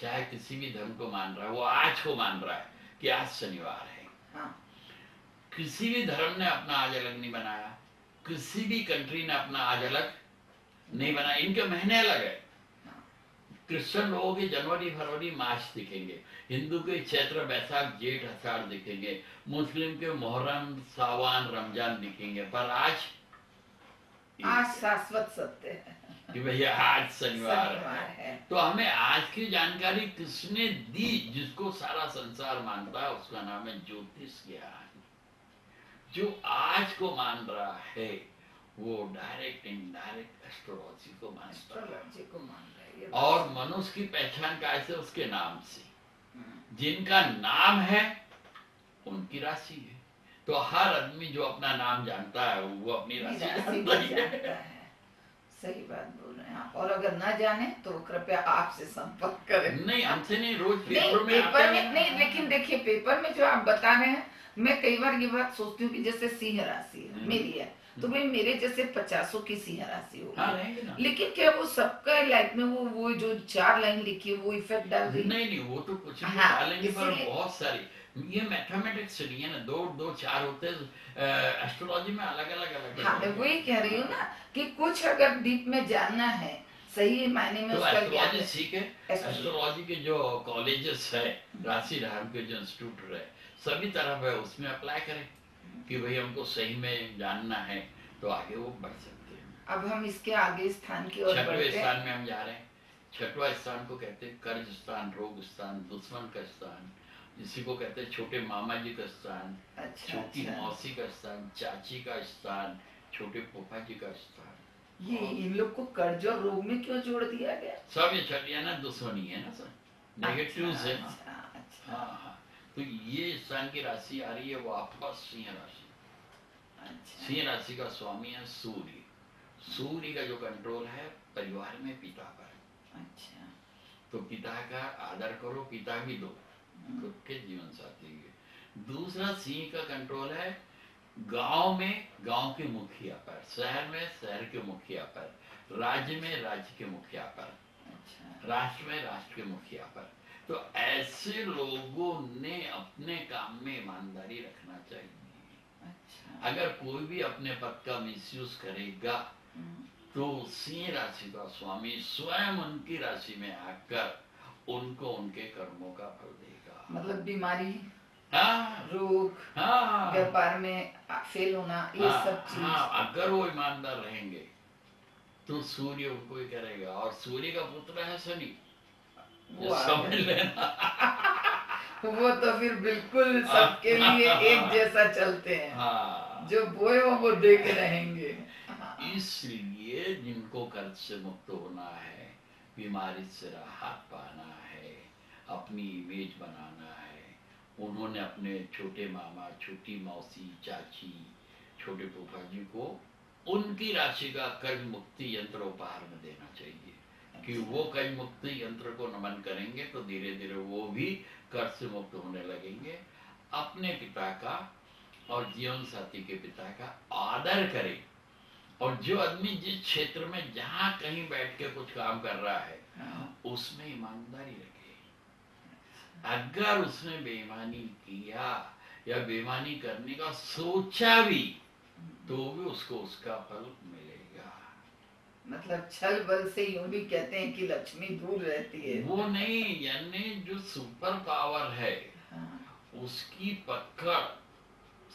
चाहे किसी भी धर्म को मान रहा है, वो आज को मान रहा है कि आज शनिवार है। किसी भी धर्म ने अपना आज अलग नहीं बनाया, किसी भी कंट्री ने अपना आज अलग नहीं बनाया। इनके महीने अलग है। क्रिश्चियन लोगों के जनवरी फरवरी मार्च दिखेंगे, हिंदू के चैत्र बैसाख जेठ आषाढ़ दिखेंगे, मुस्लिम के मुहर्रम सावन रमजान दिखेंगे। पर आज शाश्वत सत्य है कि भैया आज शनिवार है। तो हमें आज की जानकारी किसने दी? जिसको सारा संसार मानता है उसका नाम है ज्योतिष ज्ञान। जो आज को मान रहा है वो डायरेक्ट इनडायरेक्ट एस्ट्रोलॉजी को मानता है। और मनुष्य की पहचान कैसे? उसके नाम से। जिनका नाम है उनकी राशि है। तो हर आदमी जो अपना नाम जानता है वो अपनी राशि जानता है। सही बात बोल रहे हैं आप। और अगर ना जाने तो कृपया आपसे संपर्क करें। नहीं, हमसे नहीं, रोज पेपर में नहीं, लेकिन देखिए पेपर में जो आप बता रहे हैं, मैं कई बार ये बात सोचती हूँ कि जैसे सिंह राशि मेरी है तो भाई मेरे जैसे 50 की सिंह राशि होगी, लेकिन क्या वो सबका लाइफ में वो जो 4 लाइन लिखी है वो इफेक्ट डाल रही है? नहीं, वो तो कुछ नहीं डालेंगे, पर बहुत सारी ये मैथमेटिक्स नहीं है ना, 2 2 4 होते हैं एस्ट्रोलॉजी में अलग अलग। हाँ, मैं वही कह रही हूँ ना कि कुछ अगर डीप में जानना है सही मायने में, तो एस्ट्रोलॉजी सीखे। एस्ट्रोलॉजी के जो कॉलेजेस है, राशि राम के जो इंस्टीट्यूट है, सभी तरफ है, उसमें अप्लाई करें कि भाई हमको सही में जानना है तो आगे वो बढ़ सकते हैं। अब हम इसके आगे स्थान की ओर बढ़ते हैं। 6वें स्थान में हम जा रहे हैं। 6वां स्थान को कहते हैं कर्ज स्थान, रोग स्थान, दुश्मन का स्थान, इसी को कहते हैं छोटे मामा जी का स्थान, छोटी मौसी का स्थान, चाची का स्थान, छोटे पोपा जी का स्थान। ये इन लोग को कर्ज और रोग में क्यों जोड़ दिया गया? सब ये छठिया ना दुश्मनी है ना सर, नेगेटिव है। हाँ, तो ये स्थान की राशि आ रही है वापस सिंह राशि। सिंह राशि का स्वामी है सूर्य। सूर्य का जो कंट्रोल है परिवार में पिता पर, अच्छा। तो पिता का आदर करो, पिता भी दो खुद के जीवन साथी के। दूसरा सिंह का कंट्रोल है गांव में गांव के मुखिया पर, शहर में शहर के मुखिया पर, राज्य में राज्य के मुखिया पर, अच्छा। राष्ट्र में राष्ट्र के मुखिया पर। तो ऐसे लोगों ने अपने काम में ईमानदारी रखना चाहिए। अच्छा। अगर कोई भी अपने पद का मिसयूज करेगा तो सिंह राशि का स्वामी स्वयं उनकी राशि में आकर उनको उनके कर्मों का फल देगा। मतलब बीमारी, हाँ, रोग, हाँ, व्यापार में फेल होना, ये हाँ, सब चीज। हाँ, अगर वो ईमानदार रहेंगे तो सूर्य उनको ही करेगा। और सूर्य का पुत्र है शनि, वो समझ लेना। वो तो फिर बिल्कुल सबके लिए एक जैसा चलते हैं। हाँ, जो बोए वो दे के रहेंगे। इसलिए जिनको कर्ज से मुक्त होना है, बीमारी से राहत पाना है, अपनी इमेज बनाना है, उन्होंने अपने छोटे मामा, छोटी मौसी, चाची, छोटे फूफा जी को उनकी राशि का कर्ज मुक्ति यंत्र उपहार में देना चाहिए। कि वो कर्ज मुक्ति यंत्र को नमन करेंगे तो धीरे धीरे वो भी कर्ज से मुक्त होने लगेंगे। अपने पिता का और जीवन साथी के पिता का आदर करें। और जो आदमी जिस क्षेत्र में जहां कहीं बैठ के कुछ काम कर रहा है उसमें ईमानदारी रखे। अगर उसने बेईमानी किया या बेईमानी करने का सोचा भी तो भी उसको उसका फल मिलेगा। मतलब छल बल से यूं भी कहते हैं कि लक्ष्मी दूर रहती है। वो नहीं, यानी जो सुपर पावर है उसकी पकड़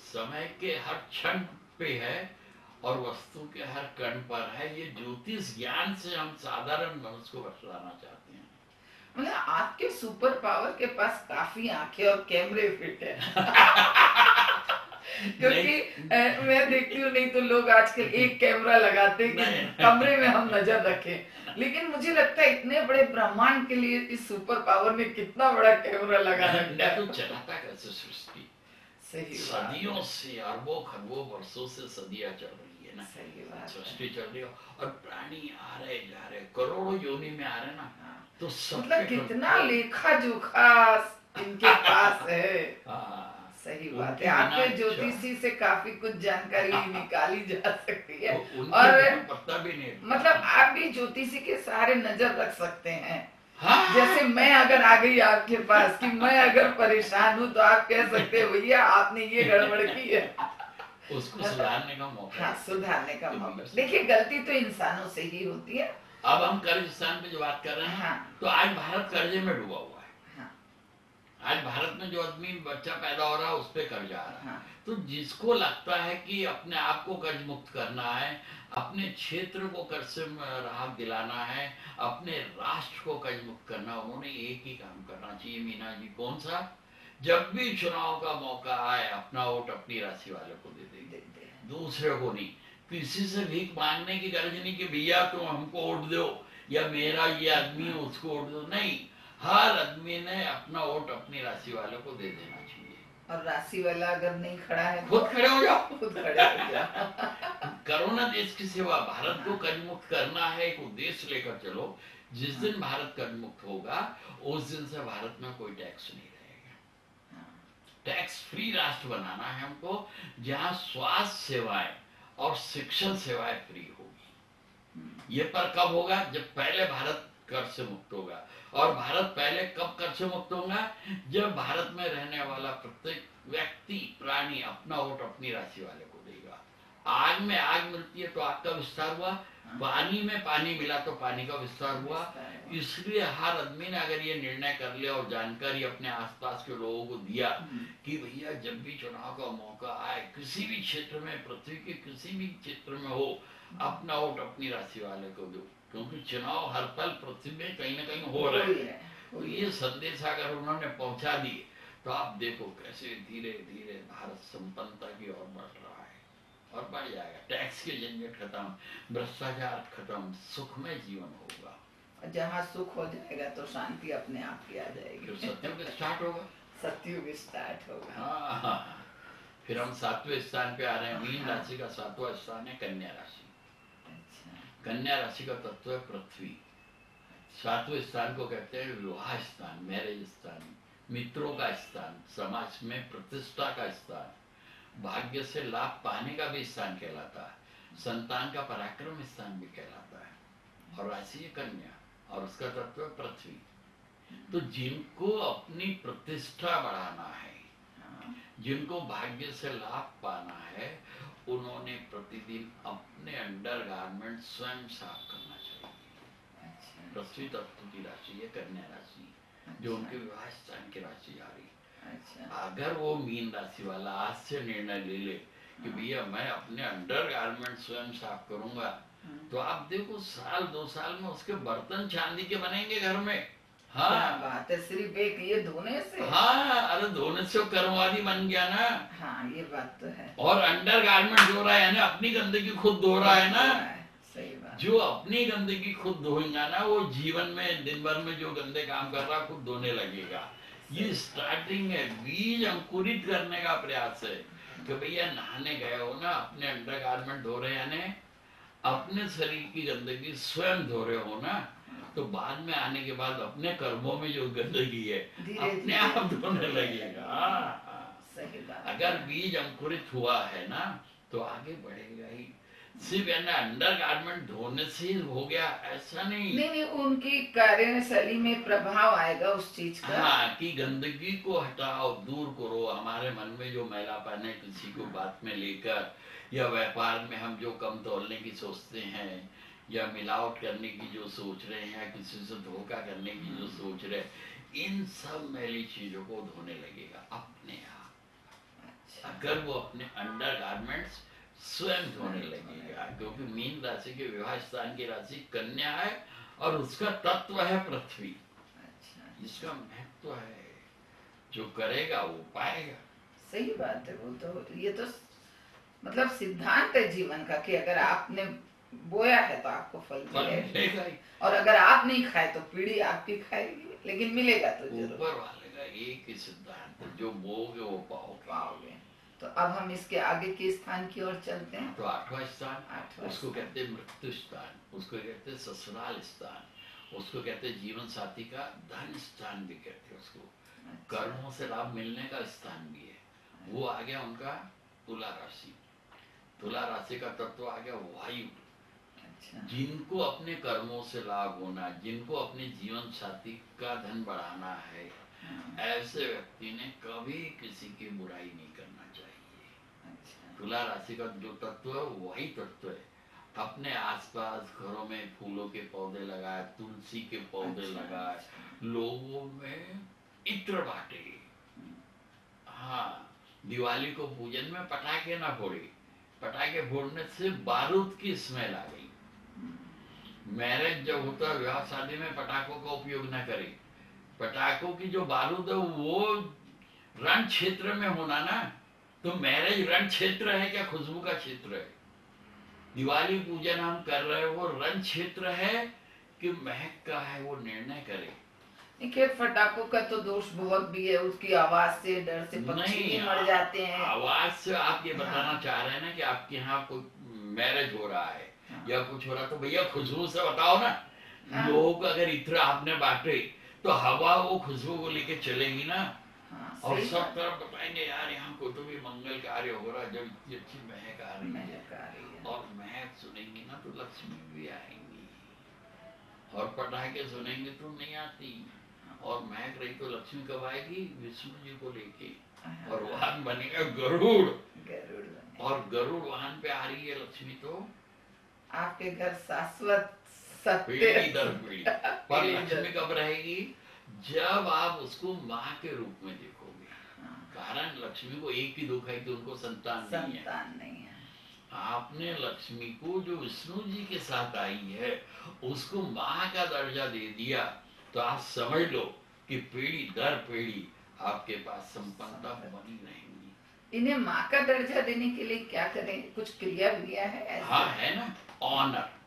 समय के हर क्षण पे है और वस्तु के हर कण पर है। ये ज्योतिष ज्ञान से हम साधारण मनुष्य को बतलाना चाहते हैं। मतलब आपके सुपर पावर के पास काफी आंखें और कैमरे फिट है। क्योंकि मैं देखती हूँ, नहीं तो लोग आजकल एक कैमरा लगाते हैं कि कमरे में हम नजर रखें। लेकिन मुझे लगता है इतने बड़े ब्रह्मांड के लिए इस सुपर पावर ने कितना बड़ा कैमरा लगा रखा है। तो चलाता कैसे सृष्टि, सही सदियों से, अरबों खरबों वर्षों से सदियां चल रही है ना, सही बात, सृष्टि चल रही है और प्राणी आ रहे जा रहे, करोड़ों योनि में आ रहे ना। तो मतलब कितना लेखा जोखा इनके पास है। सही बात है। आपके ज्योतिषी से काफी कुछ जानकारी निकाली जा सकती है। और पता भी नहीं, मतलब आप भी ज्योतिषी के सहारे नजर रख सकते हैं। हाँ? जैसे मैं अगर आ गई आपके पास कि मैं अगर परेशान हूँ तो आप कह सकते हो भैया आपने ये गड़बड़ की है। उसको सुधारने का मौका। हाँ, सुधारने का मौका। देखिए गलती तो इंसानों से ही होती है। अब हम कर्ज स्थान पे जो बात कर रहे हैं, हाँ। तो आज भारत कर्जे में डूबा हुआ है। हाँ। आज भारत में जो आदमी बच्चा पैदा हो रहा है उस पे कर्ज आ रहा है। हाँ। तो जिसको लगता है कि अपने आप को कर्ज मुक्त करना है, अपने क्षेत्र को कर्ज से राहत दिलाना है, अपने राष्ट्र को कर्ज मुक्त करना, उन्होंने एक ही काम करना चाहिए मीना जी। कौन सा? जब भी चुनाव का मौका आए अपना वोट अपनी राशि वाले को दे देंगे, दूसरे को नहीं। किसी से भीख मांगने की गरज नहीं कि भैया तुम हमको वोट दो या मेरा ये आदमी है उसको वोट दो, नहीं। हर आदमी ने अपना वोट अपनी राशि वाले को दे देना चाहिए। और राशि वाला अगर नहीं खड़ा है खुद खड़े हो जाओ, खुद खड़े हो जाओ। करो ना देश की सेवा। भारत को कर्ज मुक्त करना है, एक उद्देश्य लेकर चलो। जिस दिन भारत कर्ज मुक्त होगा उस दिन से भारत में कोई टैक्स नहीं रहेगा। टैक्स फ्री राष्ट्र बनाना है हमको, जहाँ स्वास्थ्य सेवाएं और शिक्षण सेवाएं फ्री होगी। ये पर कब होगा? जब पहले भारत कर्ज से मुक्त होगा। और भारत पहले कब कर्ज से मुक्त होगा? जब भारत में रहने वाला प्रत्येक व्यक्ति, प्राणी अपना वोट अपनी राशि वाले को देगा। आग में आग मिलती है तो आग का विस्तार हुआ, पानी में पानी मिला तो पानी का विस्तार हुआ। इसलिए हर आदमी ने अगर ये निर्णय कर लिया और जानकारी अपने आसपास के लोगों को दिया कि भैया जब भी चुनाव का मौका आए, किसी भी क्षेत्र में, पृथ्वी के किसी भी क्षेत्र में हो, अपना वोट अपनी राशि वाले को दो। क्योंकि चुनाव हर पल पृथ्वी में कहीं ना कहीं हो रहे हैं। तो ये संदेश अगर उन्होंने पहुंचा दिए तो आप देखो कैसे धीरे धीरे भारत संपन्नता की ओर बढ़ रहा है और बढ़ जाएगा। टैक्स के झंझट खत्म, भ्रष्टाचार खत्म, सुखमय जीवन होगा। जहाँ सुख हो जाएगा तो शांति अपने आप ही आ जाएगी। सत्युग स्टार्ट होगा। सत्युग स्टार्ट होगा। हाँ। फिर हम 7वें स्थान पे आ रहे हैं। मीन राशि का 7वां स्थान है कन्या राशि। कन्या राशि का तत्व है पृथ्वी। 7वें स्थान को कहते हैं विवाह स्थान, मैरिज स्थान, मित्रों का स्थान, समाज में प्रतिष्ठा का स्थान, भाग्य से लाभ पाने का भी स्थान कहलाता है, संतान का पराक्रम स्थान भी कहलाता है। और राशि है कन्या और उसका तत्व है पृथ्वी। तो जिनको अपनी प्रतिष्ठा बढ़ाना है, जिनको भाग्य से लाभ पाना है, उन्होंने प्रतिदिन अपने अंडरगारमेंट स्वयं साफ करना चाहिए। पृथ्वी तत्व की राशि है कन्या राशि, जो उनके विवाह स्थान की राशि आ रही। अगर वो मीन राशि वाला आज से निर्णय ले ले कि भैया मैं अपने अंडरगारमेंट स्वयं साफ करूंगा, तो आप देखो साल 2 साल में उसके बर्तन चांदी के बनेंगे घर में। हाँ बात है, सिर्फ एक ये धोने से। हाँ, अरे धोने से कर्मवादी बन गया ना। हाँ ये बात तो है। और अंडरगारमेंट धो रहा है यानी अपनी गंदगी खुद धो रहा है ना। सही बात। जो अपनी गंदगी खुद धोएगा ना, वो जीवन में दिन भर में जो गंदे काम कर रहा है खुद धोने लगेगा। ये स्टार्टिंग है, बीज अंकुरित करने का प्रयास है कि भैया नहाने गए हो ना, अपने अंडरगारमेंट धो रहे यानी अपने शरीर की गंदगी स्वयं धो रहे हो ना, तो बाद में आने के बाद अपने कर्मों में जो गंदगी है अपने आप धोने लगेगा। सही बात। अगर बीज अंकुरित हुआ है ना तो आगे बढ़ेगा ही। सिर्फ अंडरगारमेंट धोने से हो गया ऐसा नहीं। नहीं, उनकी कार्यशैली में प्रभाव आएगा उस चीज का। हाँ, कि गंदगी को हटाओ, दूर करो। हमारे मन में जो मैलापन है किसी को बात में लेकर, या व्यापार में हम जो कम तोलने की सोचते हैं, या मिलावट करने की जो सोच रहे हैं, या किसी से धोखा करने की जो सोच रहे हैं, इन सब मैली चीजों को धोने लगेगा अपने आप। अगर वो अपने अंडरगारमेंट्स स्वयं धोने लगेगा, क्योंकि मीन राशि के विवाह स्थान की राशि कन्या है और उसका तत्व है पृथ्वी। इसका महत्व है, जो करेगा वो पाएगा। सही बात है। वो तो ये तो मतलब सिद्धांत है जीवन का कि अगर आपने बोया है तो आपको फल मिलेगा, और अगर आप नहीं खाए तो पीढ़ी आपकी खाएगी, लेकिन मिलेगा तो जरूर। ऊपर वाले का एक ही सिद्धांत है, जो बोगे वो पाओगे। तो अब हम इसके आगे के स्थान की ओर चलते हैं। तो 8वां स्थान, उसको कहते हैं मृत्यु स्थान, उसको कहते हैं ससुराल स्थान, उसको कहते हैं जीवन साथी का धन स्थान भी कहते हैं उसको। कर्मों से लाभ मिलने का स्थान भी है। वो आ गया उनका तुला राशि। तुला राशि का तत्व आ गया वायु। जिनको अपने कर्मों से लाभ होना, जिनको अपने जीवन साथी का धन बढ़ाना है, ऐसे व्यक्ति ने कभी किसी की बुराई नहीं करना चाहिए। तुला राशि का जो तत्व है वही तत्व है। अपने आसपास घरों में फूलों के पौधे लगाए, तुलसी के पौधे लगाए, लोगों में इत्र बांटे। हाँ, दिवाली को पूजन में पटाखे ना फोड़े, पटाखे फोड़ने से बारूद की स्मेल आ गई। मैरिज जब होता है, विवाह शादी में पटाखों का उपयोग न करें। पटाखों की जो बारूद है वो रण क्षेत्र में होना ना, तो मैरिज रण क्षेत्र है क्या खुशबू का क्षेत्र है? दिवाली पूजन हम कर रहे हैं वो रण क्षेत्र है कि महक का है, वो निर्णय करे। खैर फटाकों का तो दोष बहुत भी है, उसकी आवाज से डर से पक्षी मर जाते हैं। आवाज से आप ये बताना चाह रहे हैं ना कि आपके यहाँ कोई मैरिज हो रहा है या कुछ हो रहा, तो भैया खुशबू से बताओ ना। लोगों को अगर इत्र आपने बांटे तो हवा वो खुशबू को लेके चलेगी ना। और सब तरफ बताएंगे यार यहाँ को तो भी मंगल कार्य हो रहा है, जब इतनी अच्छी महक आ रही है। और महक सुनेंगी ना तो लक्ष्मी भी आएंगी, और पटाखे सुनेंगे तो नहीं आती। और महक रही तो लक्ष्मी कब आएगी? विष्णु जी को लेके। और वाहन बनेगा गरुड़, और गरुड़ वाहन पे आ रही है लक्ष्मी, तो आपके घर शाश्वत पीढ़ी दर पीढ़ी। पर लक्ष्मी कब रहेगी? जब आप उसको माँ के रूप में देखोगे। कारण लक्ष्मी को एक ही दुख है कि उनको संतान नहीं है। आपने लक्ष्मी को जो विष्णु जी के साथ आई है उसको माँ का दर्जा दे दिया, तो आप समझ लो कि पीढ़ी दर पीढ़ी आपके पास संपन्नता बनी रहेंगी। इन्हें माँ का दर्जा देने के लिए क्या करें? कुछ क्रिया विया है ऐसे? हाँ है ना, ऑनर।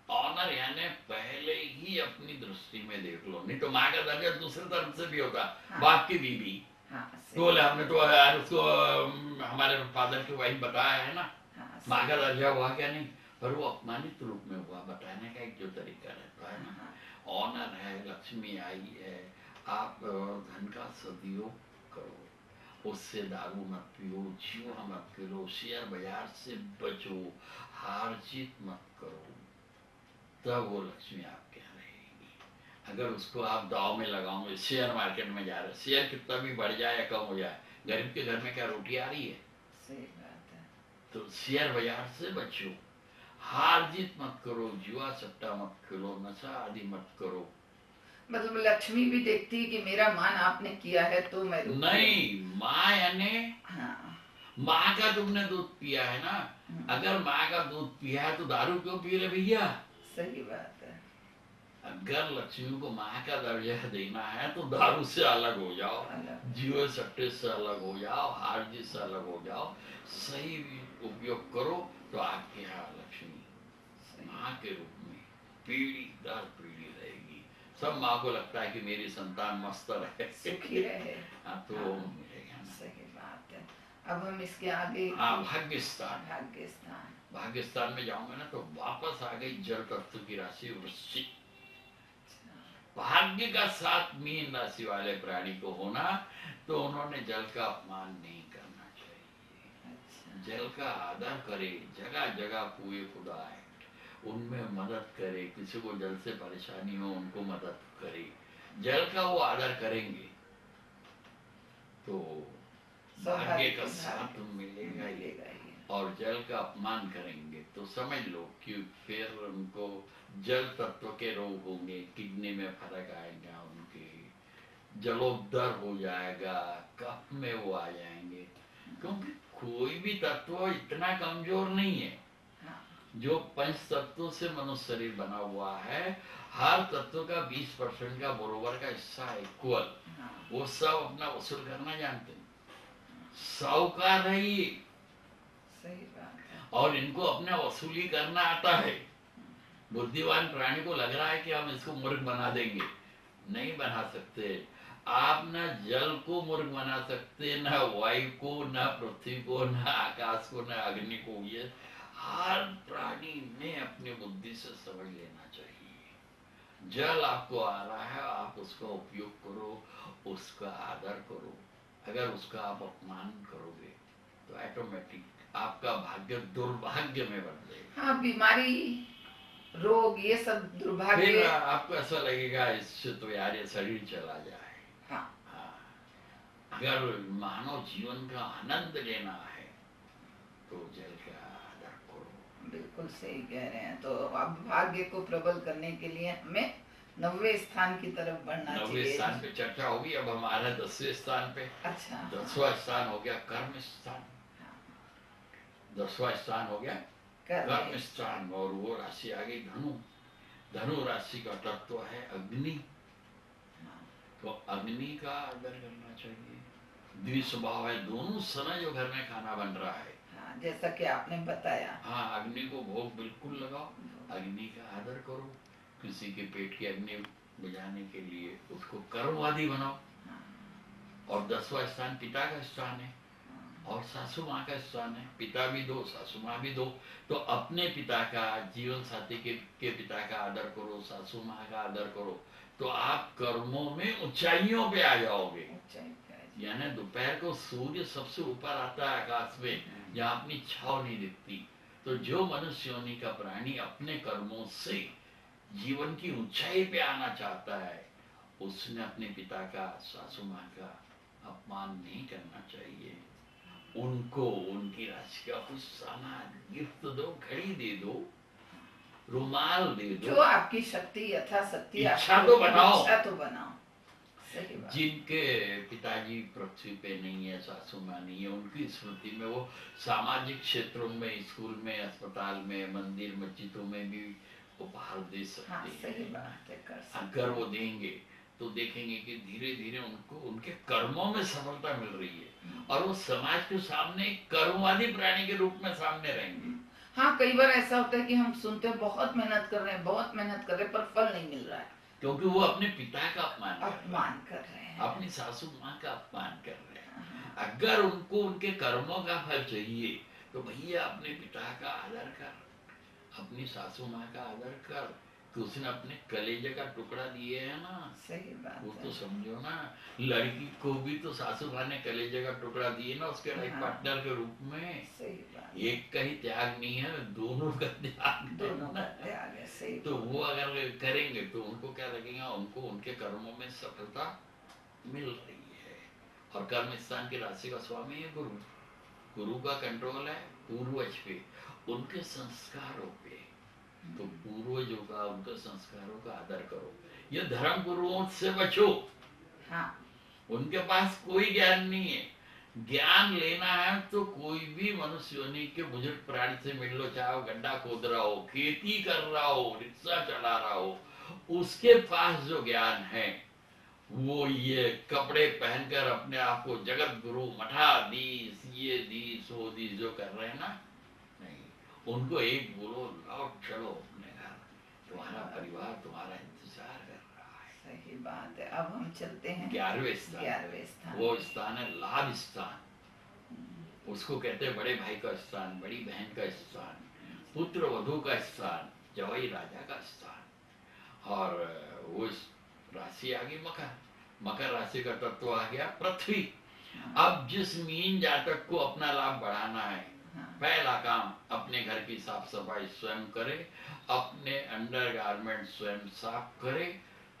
ऑनर यानी पहले ही अपनी दृष्टि में देख लो, नहीं तो माँ का दर्जा दूसरे तरफ से भी होता। हाँ। बाप की बीबी, हाँ, तो बोले हमने तो यार उसको हमारे फादर की वाइफ बताया है ना। हाँ, माँ का दर्जा हुआ क्या? नहीं। पर वो अपमानित रूप में हुआ, बताने का एक जो तरीका रहता है ना, ऑनर है, लक्ष्मी आई है, आप धन का सदुपयोग करो, उससे दारू मत पियो, जुआ मत खेलो, शेयर बाजार से बचो, हार जीत मत करो, तब वो लक्ष्मी आपके यहाँ रहेगी। अगर उसको आप दाव में लगाओगे, शेयर मार्केट में जा रहे, शेयर कितना भी बढ़ जाए या कम हो जाए, गरीब के घर में क्या रोटी आ रही है? सही बात है। तो शेयर बाजार से बचो, हार जीत मत करो, जुआ सट्टा मत खेलो, नशा आदि मत करो। मतलब लक्ष्मी भी देखती है कि मेरा मान आपने किया है तो मैं नहीं, माँ यानी हाँ। माँ का तुमने दूध पिया है ना, अगर माँ का दूध पिया है तो दारू क्यों पी रहे भैया? सही बात है। अगर लक्ष्मी को माँ का दर्जा देना है तो दारू से अलग हो जाओ, जुए सट्टे से अलग हो जाओ, हार जीत से अलग हो जाओ, सही उपयोग करो, तो आपके यहाँ लक्ष्मी माँ के रूप में पीढ़ी दर पीढ़ी रहेगी। सब माँ को लगता है कि मेरी संतान मस्त रहे, सुखी रहे। हाँ, तो मिलेगा ना। सही बात है। अब हम इसके आगे भाग्यस्थान। भाग्यस्थान में जाऊंगा ना तो वापस आ गई जल तत्व की राशि वृश्चिक। भाग्य का साथ मीन राशि वाले प्राणी को होना, तो उन्होंने जल का अपमान नहीं करना चाहिए। जल का आदर करे, जगह जगह कुएं खुदाए, उनमें मदद करे, किसी को जल से परेशानी हो उनको मदद करे, जल का वो आदर करेंगे तो भाग्य का साथ मिलेगा ही। और जल का अपमान करेंगे तो समझ लो कि फिर उनको जल तत्व के रोग होंगे, किडनी में फर्क आएगा, उनके जलोदर हो जाएगा, कफ में वो आ जाएंगे, क्योंकि कोई भी तत्व इतना कमजोर नहीं है। जो पंच तत्वों से मनुष्य शरीर बना हुआ है, हर तत्व का 20% का बरोबर का हिस्सा है, इक्वल। वो सब अपना वसूल करना जानते हैं, साहूकार है ये। सही बात है। और इनको अपना वसूली करना आता है। बुद्धिमान प्राणी को लग रहा है कि हम इसको मूर्ख बना देंगे, नहीं बना सकते। आप न जल को मूर्ख बना सकते, न वायु को, न पृथ्वी को, न आकाश को, न अग्नि को। ये हर प्राणी ने अपनी बुद्धि से समझ लेना चाहिए। जल आपको आ रहा है, आप उसका उपयोग करो, उसका आदर करो। अगर उसका आप अपमान करोगे तो ऑटोमेटिक आपका भाग्य दुर्भाग्य में बदलेगा। हाँ, बीमारी, रोग, ये सब दुर्भाग्य। फिर आपको ऐसा लगेगा इससे तो यार ये शरीर चला जाए। हाँ। अगर मानव जीवन का आनंद लेना है तो जल का आदर करो। बिल्कुल सही कह रहे हैं। तो अब भाग्य को प्रबल करने के लिए हमें 90वें स्थान की तरफ बढ़ना चाहिए। 90वें स्थान पे चर्चा होगी। अब हमारा 10वें स्थान पे। अच्छा। 10वां स्थान हो गया कर्म स्थान। 10वां स्थान हो गया कर्म स्थान, और वो राशि आ गई धनु। धनु राशि का तत्व है अग्नि, तो अग्नि का आदर करना चाहिए। द्विस्वभाव है, दोनों समय जो घर में खाना बन रहा है, जैसा कि आपने बताया, हाँ, अग्नि को भोग बिल्कुल लगाओ, अग्नि का आदर करो। किसी के पेट की अग्नि बुझाने के लिए उसको कर्मवादी बनाओ। और 10वां स्थान पिता का स्थान है और सासू माँ का स्थान है। पिता भी दो, सासू माँ भी दो। तो अपने पिता का, जीवन साथी के पिता का आदर करो, सासू माँ का आदर करो, तो आप कर्मों में ऊंचाइयों पे आ जाओगे। यानी दोपहर को सूर्य सबसे ऊपर आता है आकाश में, जहाँ अपनी छाव नहीं दिखती। तो जो मनुष्य योनि का प्राणी अपने कर्मों से जीवन की ऊंचाई पे आना चाहता है, उसने अपने पिता का, सासू माँ का अपमान नहीं करना चाहिए। उनको उनकी राशि का कुछ सामान गिफ्ट दो, घड़ी दे दो, रुमाल दे दो, जो आपकी शक्ति यथाशक्ति, इच्छा तो बनाओ। इच्छा तो बनाओ। सही बात। जिनके पिताजी पृथ्वी पे नहीं है, सासू माँ नहीं है, उनकी स्मृति में वो सामाजिक क्षेत्रों में, स्कूल में, अस्पताल में, मंदिर मस्जिदों में भी उपहार दे सकते हैं। सही बात है, कर सकते। अगर वो देंगे तो देखेंगे कि धीरे धीरे उनको उनके कर्मों में सफलता मिल रही है, और वो समाज के सामने एक कर्मवादी प्राणी के रूप में सामने रहेंगे। हाँ, कई बार ऐसा होता है कि हम सुनते हैं बहुत मेहनत कर रहे हैं, बहुत मेहनत कर रहे हैं, पर फल नहीं मिल रहा है, क्योंकि वो अपने पिता का अपमान कर रहे हैं, अपनी सासू माँ का अपमान कर रहे हैं। अगर उनको उनके कर्मों का फल चाहिए तो भैया अपने पिता का आदर कर, अपनी सासू माँ का आदर कर, तो उसने अपने कलेजे का टुकड़ा दिए है ना। सही बात वो है। तो समझो ना, लड़की को भी तो सासू माँ ने कलेजे का टुकड़ा दिए ना उसके लाइफ हाँ। पार्टनर के रूप में। सही बात। एक का ही त्याग नहीं है, दोनों का त्याग है। दोनों का त्याग है। सही। तो वो अगर करेंगे तो उनको क्या लगेगा, उनको उनके कर्मों में सफलता मिल रही है। और कर्म स्थान की राशि का स्वामी है गुरु। गुरु का कंट्रोल है पूर्वज पे, उनके संस्कारों पे। तो पूर्वजों का, उनके संस्कारों का आदर करो। ये धर्म गुरुओं से बचो। हाँ। उनके पास कोई ज्ञान नहीं है। ज्ञान लेना है तो कोई भी मनुष्य योनि के बुजुर्ग प्राणी से मिल लो, चाहे वो गड्ढा खोद रहा हो, खेती कर रहा हो, रिक्शा चला रहा हो, उसके पास जो ज्ञान है वो ये कपड़े पहनकर अपने आप को जगत गुरु मठाधीश ये धीश वो धीश जो कर रहे हैं ना, नहीं। उनको एक बोलो, लौट चलो अपने घर, तुम्हारा परिवार तुम्हारा इंतजार कर रहा है। सही बात है। अब हम चलते हैं 11वें स्थान। 11वें स्थान। वो स्थान है लाभ स्थान। उसको कहते हैं बड़े भाई का स्थान, बड़ी बहन का स्थान, पुत्र वधु का स्थान, जवाई राजा का स्थान। और वो राशि आ गई मकर। मकर राशि का तत्व आ गया पृथ्वी। अब जिस मीन जातक को अपना लाभ बढ़ाना है, पहला काम अपने घर की साफ सफाई स्वयं करे, अपने अंडरगारमेंट स्वयं साफ करे,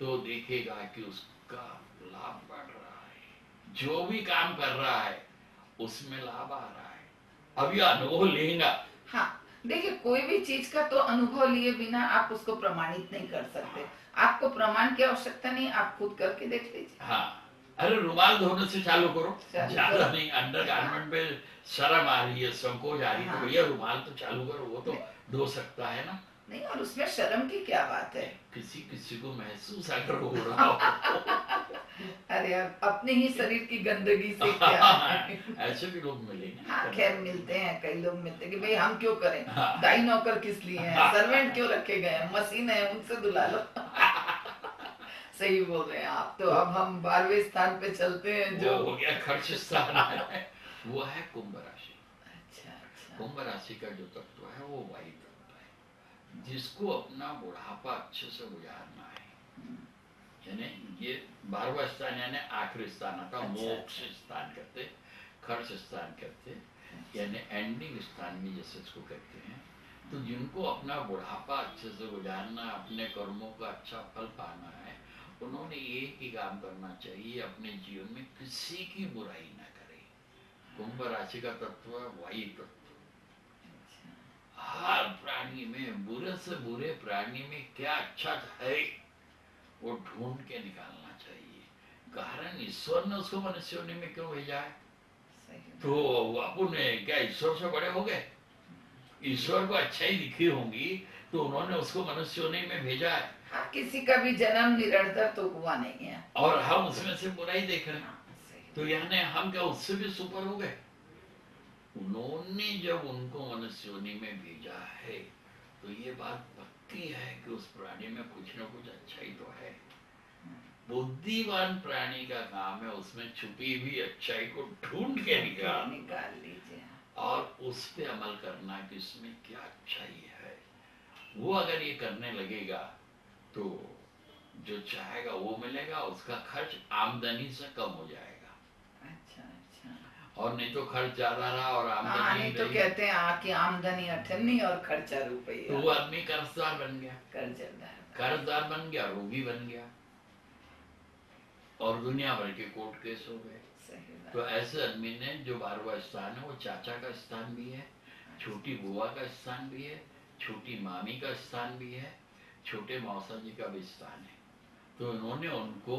तो देखेगा कि उसका लाभ बढ़ रहा है। जो भी काम कर रहा है उसमें लाभ आ रहा है। अब यह अनुभव लेगा। हाँ, देखिए कोई भी चीज का तो अनुभव लिए बिना आप उसको प्रमाणित नहीं कर सकते। आपको प्रमाण की आवश्यकता नहीं, आप खुद करके देख लीजिए। हाँ, अरे रुमाल धोने से चालू करो, ज्यादा नहीं। अंडरगारमेंट पे शर्म आ रही है, संकोच आ रही है, तो भैया रुमाल तो चालू करो, वो तो धो सकता है ना। नहीं, और उसमें शर्म की क्या बात है। किसी किसी को महसूस अगर हो रहा हो अरे अपने ही शरीर की गंदगी से क्या है? ऐसे भी लोग मिलेंगे। हाँ, खैर मिलते हैं, कई लोग मिलते हैं कि भाई हम क्यों करें, हाँ। दाई नौकर किस लिए हैं, सर्वेंट क्यों रखे गए हैं, मशीन है उनसे धुला लो। सही बोल रहे हैं आप। तो अब हम 12वें स्थान पे चलते हैं, जो हो गया खर्च स्थान है, वो है कुंभ राशि। अच्छा अच्छा। कुंभ राशि का जो तत्व है वो वायु तत्व है, जिसको अपना बुढ़ापा अच्छे से गुजारना है। यानी ये 12वां स्थान यानी आखिरी स्थान आता। अच्छा, मोक्ष स्थान कहते, खर्च स्थान कहते, यानी एंडिंग स्थान भी जैसे इसको कहते हैं। तो जिनको अपना बुढ़ापा अच्छे से गुजारना, अपने कर्मों का अच्छा फल पाना है, उन्होंने एक ही काम करना चाहिए, अपने जीवन में किसी की बुराई ना करे। कुंभ राशि का तत्व वायु तत्व। हर प्राणी में, बुरे से बुरे प्राणी में क्या अच्छा है वो ढूंढ के निकालना चाहिए। कारण ईश्वर ने उसको मनुष्य होने में क्यों भेजा है? तो अपन क्या ईश्वर से बड़े हो गए? ईश्वर को अच्छाई दिखी होंगी तो उन्होंने उसको मनुष्य होने में भेजा है। हाँ, किसी का भी जन्म निरंतर तो हुआ नहीं है, और हम उसमें से बुराई देख रहे हैं। तो यानी हम क्या उससे भी सुपर हो गए? उन्होंने जब उनको मनुष्य होने में भेजा है तो ये बात पक्की है कि उस प्राणी में कुछ न कुछ अच्छाई तो है। बुद्धिमान प्राणी का काम है उसमें छुपी हुई अच्छाई को ढूंढ के निकाल लीजिए और उस पे अमल करना कि इसमें क्या अच्छाई है। वो अगर ये करने लगेगा तो जो चाहेगा वो मिलेगा, उसका खर्च आमदनी से कम हो जाएगा। अच्छा अच्छा। और नहीं तो खर्च ज्यादा रहा और आमदनी नहीं तो कहते हैं कि आमदनी अठन्नी और खर्चा रुपया। तो वो आदमी कर्जदार बन गया, कर्जदार बन गया, रोगी बन गया और दुनिया भर के कोर्ट केस हो गए। तो ऐसे आदमी ने जो 12वां स्थान है वो चाचा का स्थान भी है, छोटी बुआ का स्थान भी है, छोटी मामी का स्थान भी है, छोटे मौसा जी का भी स्थान है। तो उन्होंने उनको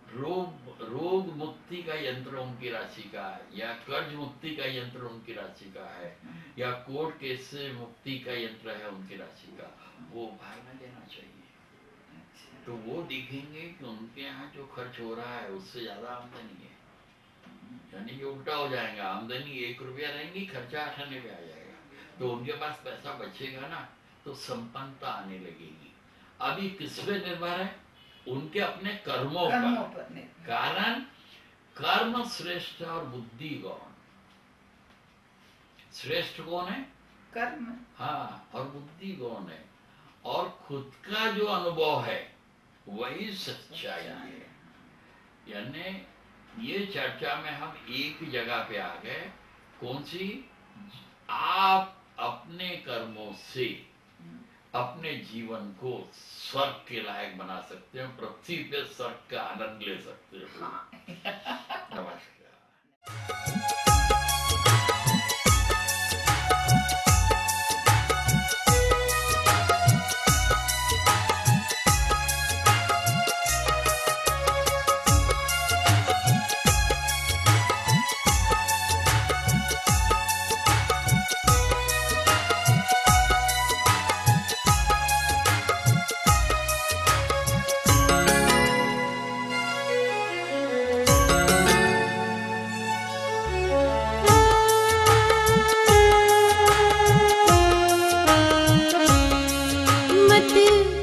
रोग मुक्ति का यंत्र उनकी राशि का है, या कर्ज मुक्ति का यंत्र उनकी राशि का है, या कोर्ट केस से मुक्ति का यंत्र है उनकी राशि का, वो भागना देना चाहिए। तो वो देखेंगे कि उनके यहाँ जो खर्च हो रहा है उससे ज्यादा आमदनी है, यानी कि उल्टा हो जाएगा। आमदनी 1 रुपया रहेंगी, खर्चा 98 पे आ जाएगा। तो उनके पास पैसा बचेगा ना तो संपन्नता आने लगेगी। अभी किस पे निर्भर है? उनके अपने कर्मों पर। कारण कर्म श्रेष्ठ और बुद्धि गौण। श्रेष्ठ कौन है? कर्म। हाँ, और बुद्धि गौण है, और खुद का जो अनुभव है वही सच्चाई है। यानी ये चर्चा में हम एक ही जगह पे आ गए, कौन सी? आप अपने कर्मों से अपने जीवन को स्वर्ग के लायक बना सकते हो, पृथ्वी पे स्वर्ग का आनंद ले सकते हो। नमस्कार।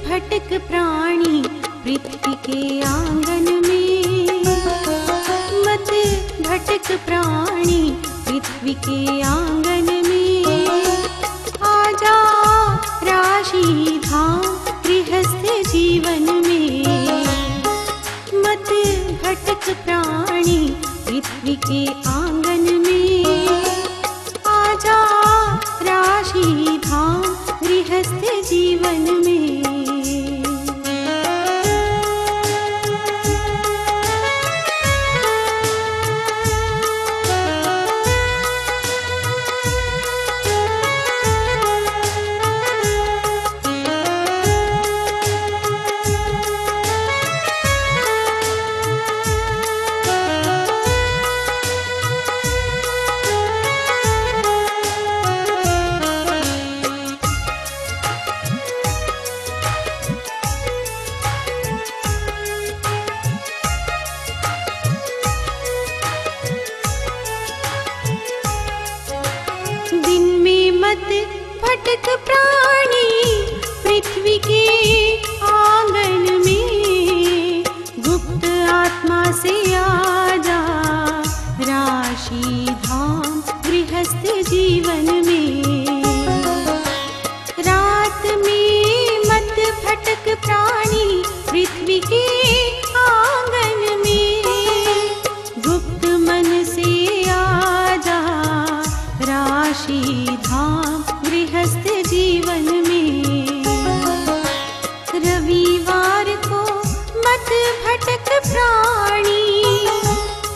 भटक प्राणी पृथ्वी के आंगन में, मत भटक प्राणी पृथ्वी के आंगन में। आजा राशि धाम गृहस्थ जीवन में, मत भटक प्राणी पृथ्वी के आंगन में। आजा राशि धाम गृहस्थ जीवन में। भटक प्राणी पृथ्वी के आंगन में, गुप्त आत्मा से आजा राशि धाम गृहस्थ जीवन में। रात में मत भटक प्राणी पृथ्वी के आंगन में, गुप्त मन से आजा राशि धाम गृहस्थ जीवन में। रविवार को मत भटक प्राणी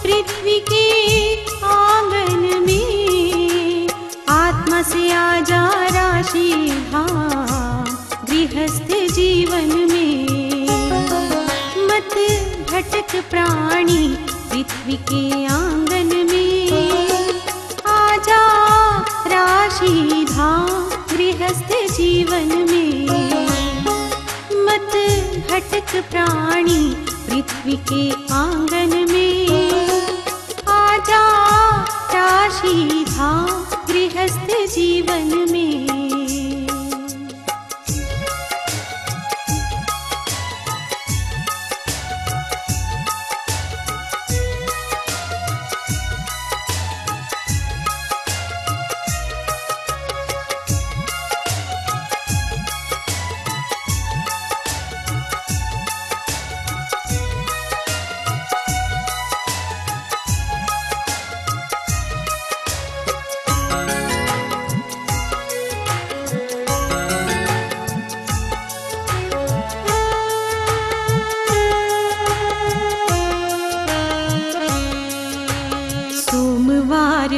पृथ्वी के आंगन में, आत्मा से आजा राशि धाम गृहस्थ जीवन में। मत भटक प्राणी पृथ्वी के आंगन में, आजा राशि धाम गृहस्थ जीवन में। मत भटक प्राणी पृथ्वी के आंगन में, आजा राशि धाम गृहस्थ जीवन में।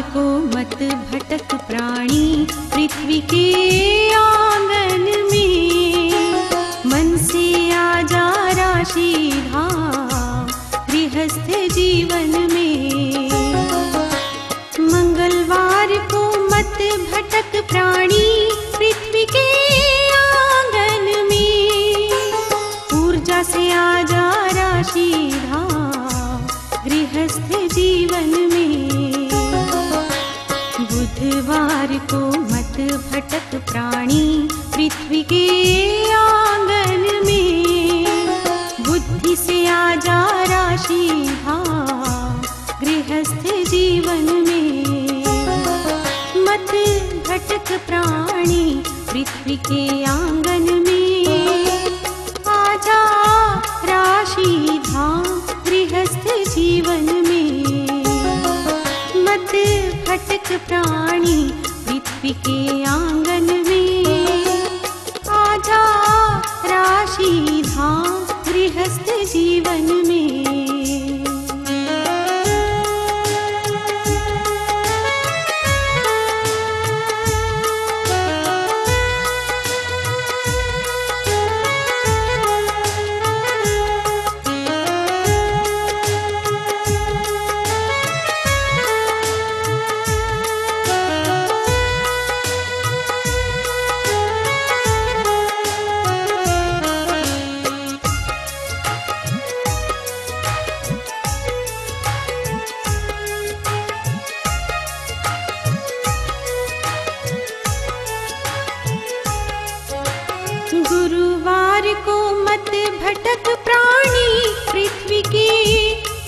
को मत भटक प्राणी पृथ्वी के आंगन में, मन से आजा राशि धाम गृहस्थ जीवन में। मंगलवार को मत भटक प्राणी पृथ्वी के आंगन में, ऊर्जा से आजा राशि धाम गृहस्थ जीवन में। बुधवार को मत भटक प्राणी पृथ्वी के आंगन में, बुद्धि से आजा राशि धाम गृहस्थ जीवन में। मत भटक प्राणी प्राणी पृथ्वी के आंगन में। आजा राशि धाम गृहस्थ जीवन में। गुरुवार को मत भटक प्राणी पृथ्वी के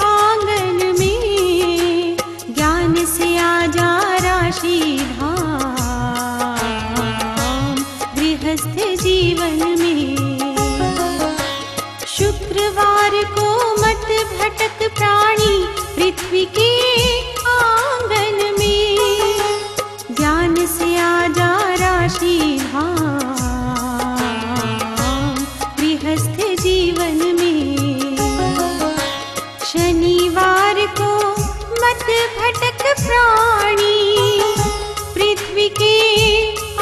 आंगन में। ज्ञान से आजा राशि धाम गृहस्थ जीवन में। शुक्रवार को मत भटक प्राणी पृथ्वी के आंगन में। ज्ञान से आजा राशि धाम जीवन में। शनिवार को मत भटक प्राणी पृथ्वी के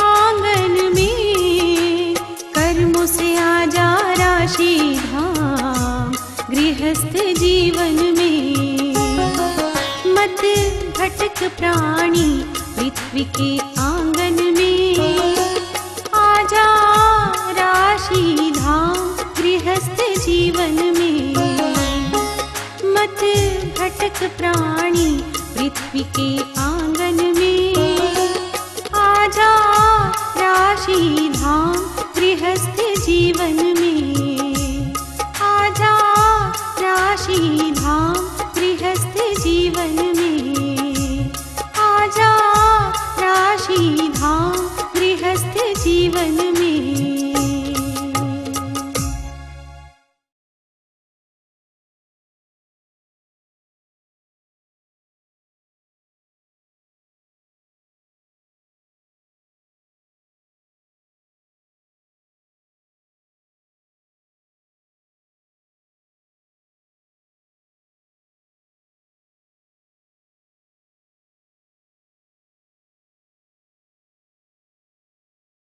आंगन में। कर्मों से आजा राशि धाम गृहस्थ जीवन में। मत भटक प्राणी पृथ्वी के आंगन में। आजा राशि धाम गृहस्थ जीवन में। मत भटक प्राणी पृथ्वी के आंगन में। आजा राशि धाम गृहस्थ जीवन